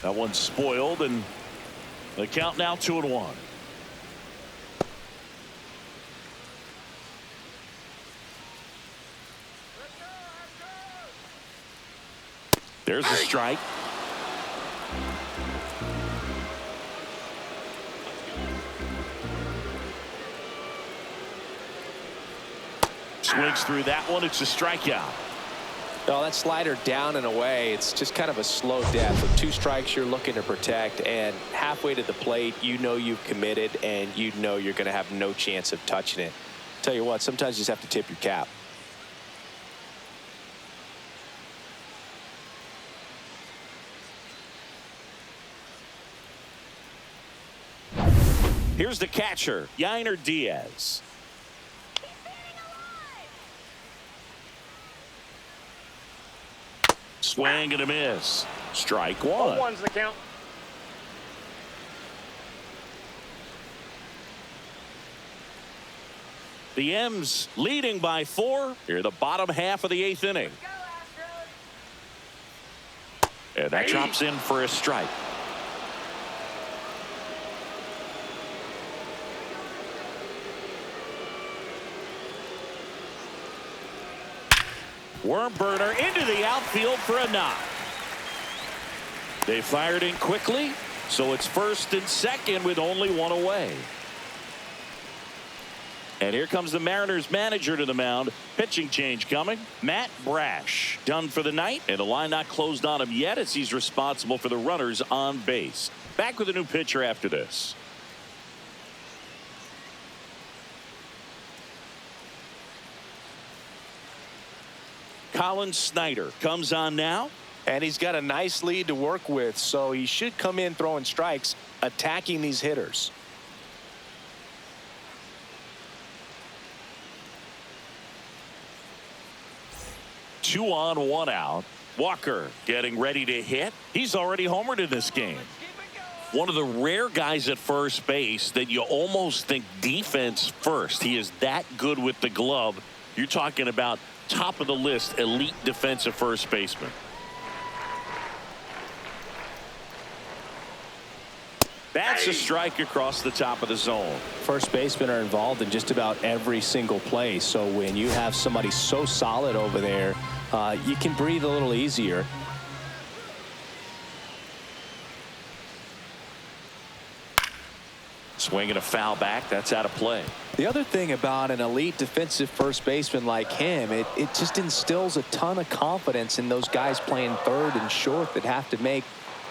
That one's spoiled, and the count now 2-1. There's a strike. Swings through that one. It's a strikeout. No, that slider down and away. It's just kind of a slow death. With 2 strikes, you're looking to protect, and halfway to the plate, you know you've committed, and you know you're going to have no chance of touching it. Tell you what, sometimes you just have to tip your cap. Here's the catcher, Yainer Diaz. Swing and a miss. Strike 1. 0-1's the count. The M's leading by 4 here the bottom half of the 8th inning. And that drops in for a strike. Worm burner into the outfield for a knock. They fired in quickly, so it's 1st and 2nd with only 1 away. And here comes the Mariners manager to the mound. Pitching change coming. Matt Brash done for the night, and the line not closed on him yet as he's responsible for the runners on base. Back with a new pitcher after this. Colin Snyder comes on now. And he's got a nice lead to work with, so he should come in throwing strikes, attacking these hitters. Two on, 1 out. Walker getting ready to hit. He's already homered in this game. One of the rare guys at first base that you almost think defense first. He is that good with the glove. You're talking about top of the list elite defensive first baseman. That's a strike across the top of the zone. First basemen are involved in just about every single play, so when you have somebody so solid over there, you can breathe a little easier. Swinging a foul back. That's out of play. The other thing about an elite defensive first baseman like him, it just instills a ton of confidence in those guys playing third and short that have to make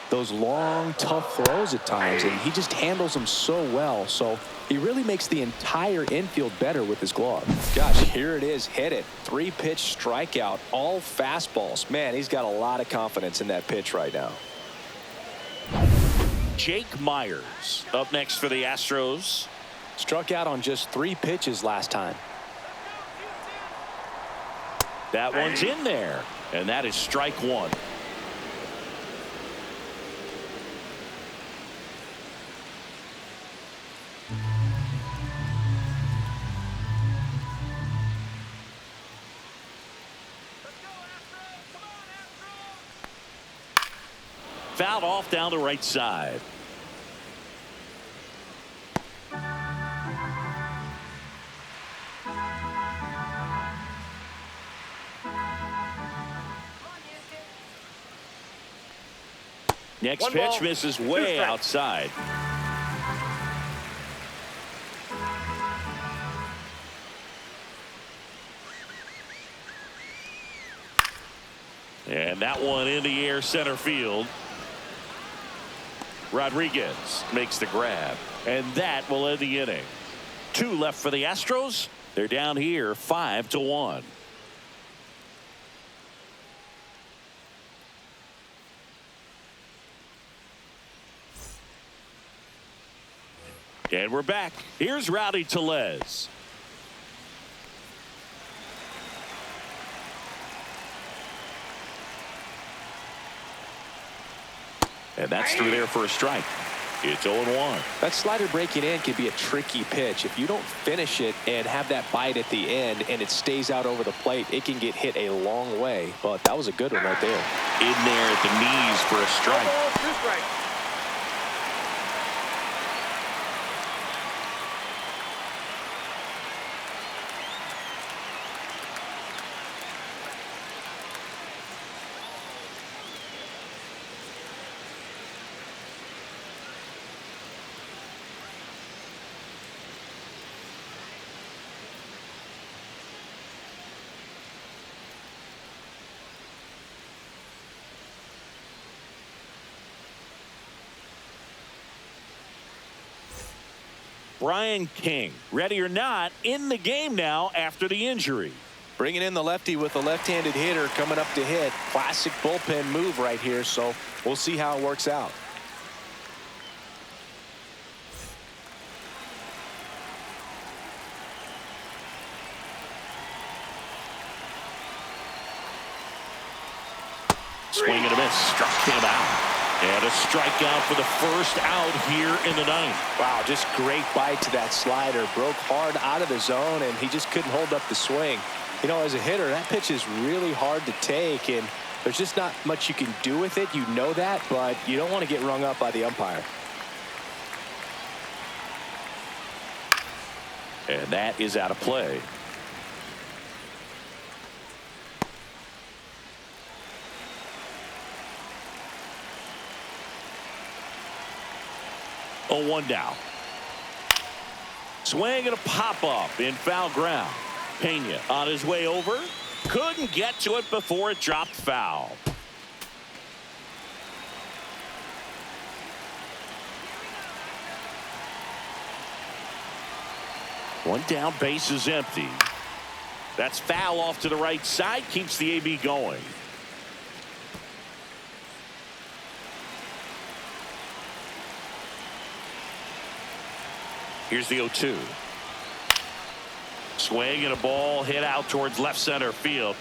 those long, tough throws at times, and he just handles them so well. So he really makes the entire infield better with his glove. Gosh, here it is. Hit it. 3-pitch strikeout. All fastballs. Man, he's got a lot of confidence in that pitch right now. Jake Myers up next for the Astros. Struck out on just 3 pitches last time. That one's in there, and that is strike 1. Fouled off down the right side. Next pitch misses way outside. And that one in the air center field. Rodriguez makes the grab, and that will end the inning. 2 left for the Astros. They're down here 5-1. And we're back. Here's Rowdy Tellez. And that's through there for a strike. It's 0-1. That slider breaking in can be a tricky pitch. If you don't finish it and have that bite at the end and it stays out over the plate, it can get hit a long way. But that was a good one right there. In there at the knees for a strike. 2 strikes. Brian King, ready or not, in the game now after the injury. Bringing in the lefty with a left-handed hitter coming up to hit. Classic bullpen move right here, so we'll see how it works out. Swing and a miss. Struck him out. And a strikeout for the first out here in the ninth. Wow, just great bite to that slider. Broke hard out of the zone, and he just couldn't hold up the swing. You know, as a hitter, that pitch is really hard to take, and there's just not much you can do with it. You know that, but you don't want to get rung up by the umpire. And that is out of play. Oh, 1 down. Swing and a pop-up in foul ground. Pena on his way over. Couldn't get to it before it dropped foul. One down, base is empty. That's foul off to the right side. Keeps the AB going. Here's the 0-2. Swing and a ball hit out towards left center field.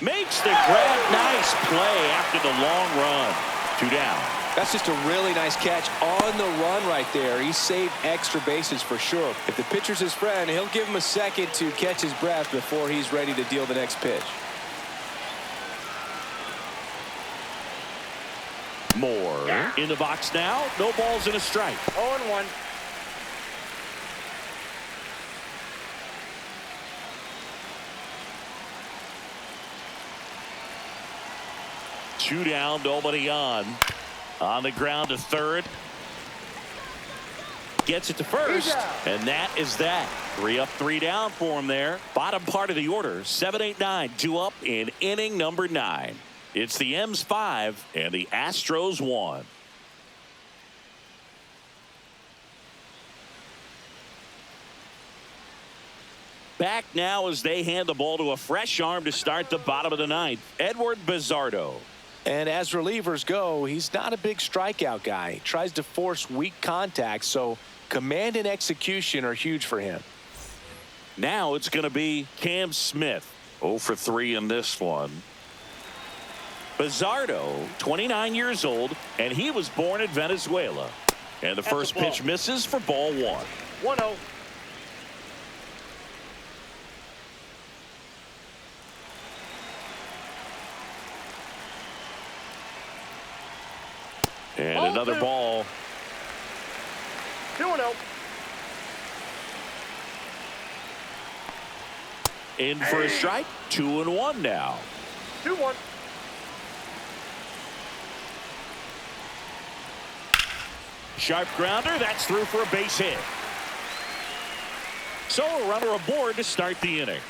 Makes the grab. Nice play after the long run. 2 down. That's just a really nice catch on the run right there. He saved extra bases for sure. If the pitcher's his friend, he'll give him a second to catch his breath before he's ready to deal the next pitch. Moore in the box now. No balls and a strike. 0-1. Two down, nobody on. On the ground to third. Gets it to first. And that is that. 3 up, 3 down for him there. Bottom part of the order. 7, 8, 9. 2 up in inning number 9. It's the M's 5 and the Astros 1. Back now as they hand the ball to a fresh arm to start the bottom of the 9th. Edward Bizzardo. And as relievers go, he's not a big strikeout guy. He tries to force weak contact, so command and execution are huge for him. Now it's going to be Cam Smith. 0 for 3 in this one. Bizzardo, 29 years old, and he was born in Venezuela. And the first pitch misses for ball 1. 1-0. And another ball. 2-0. In for a strike. 2-1 now. 2-1. Sharp grounder. That's through for a base hit. So a runner aboard to start the inning.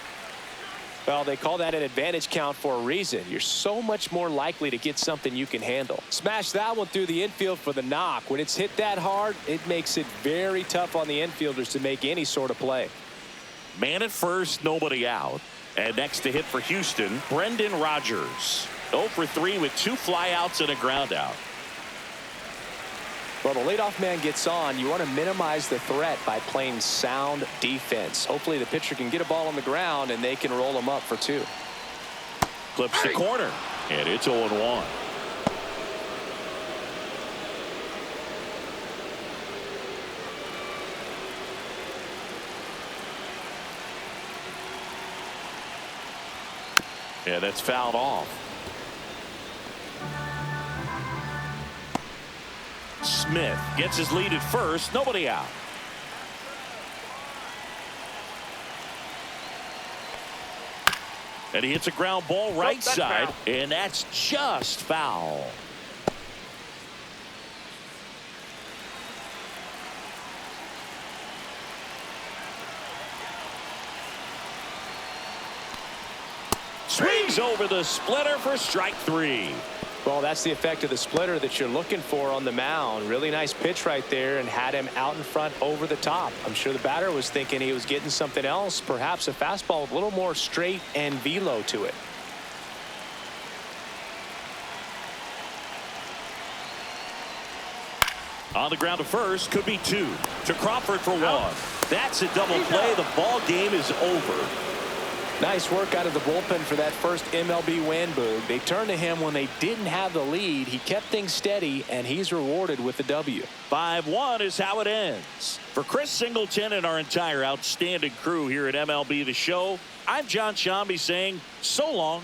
Well, they call that an advantage count for a reason. You're so much more likely to get something you can handle. Smash that one through the infield for the knock. When it's hit that hard, it makes it very tough on the infielders to make any sort of play. Man at first, nobody out. And next to hit for Houston, Brendan Rodgers. 0 for 3 with 2 flyouts and a ground out. Well, the leadoff man gets on. You want to minimize the threat by playing sound defense. Hopefully the pitcher can get a ball on the ground and they can roll him up for 2. Clips the corner, and it's 0-1. Yeah, that's fouled off. Smith gets his lead at first. Nobody out. And he hits a ground ball right side. Foul. And that's just foul. Swings over the splitter for strike 3. Well, that's the effect of the splitter that you're looking for on the mound. Really nice pitch right there and had him out in front over the top. I'm sure the batter was thinking he was getting something else, perhaps a fastball with a little more straight and velo to it. On the ground to first, could be two. To Crawford for one. That's a double play. The ball game is over. Nice work out of the bullpen for that first MLB win, Boog. They turned to him when they didn't have the lead. He kept things steady, and he's rewarded with the W. 5-1 is how it ends. For Chris Singleton and our entire outstanding crew here at MLB The Show, I'm John Shambi saying so long.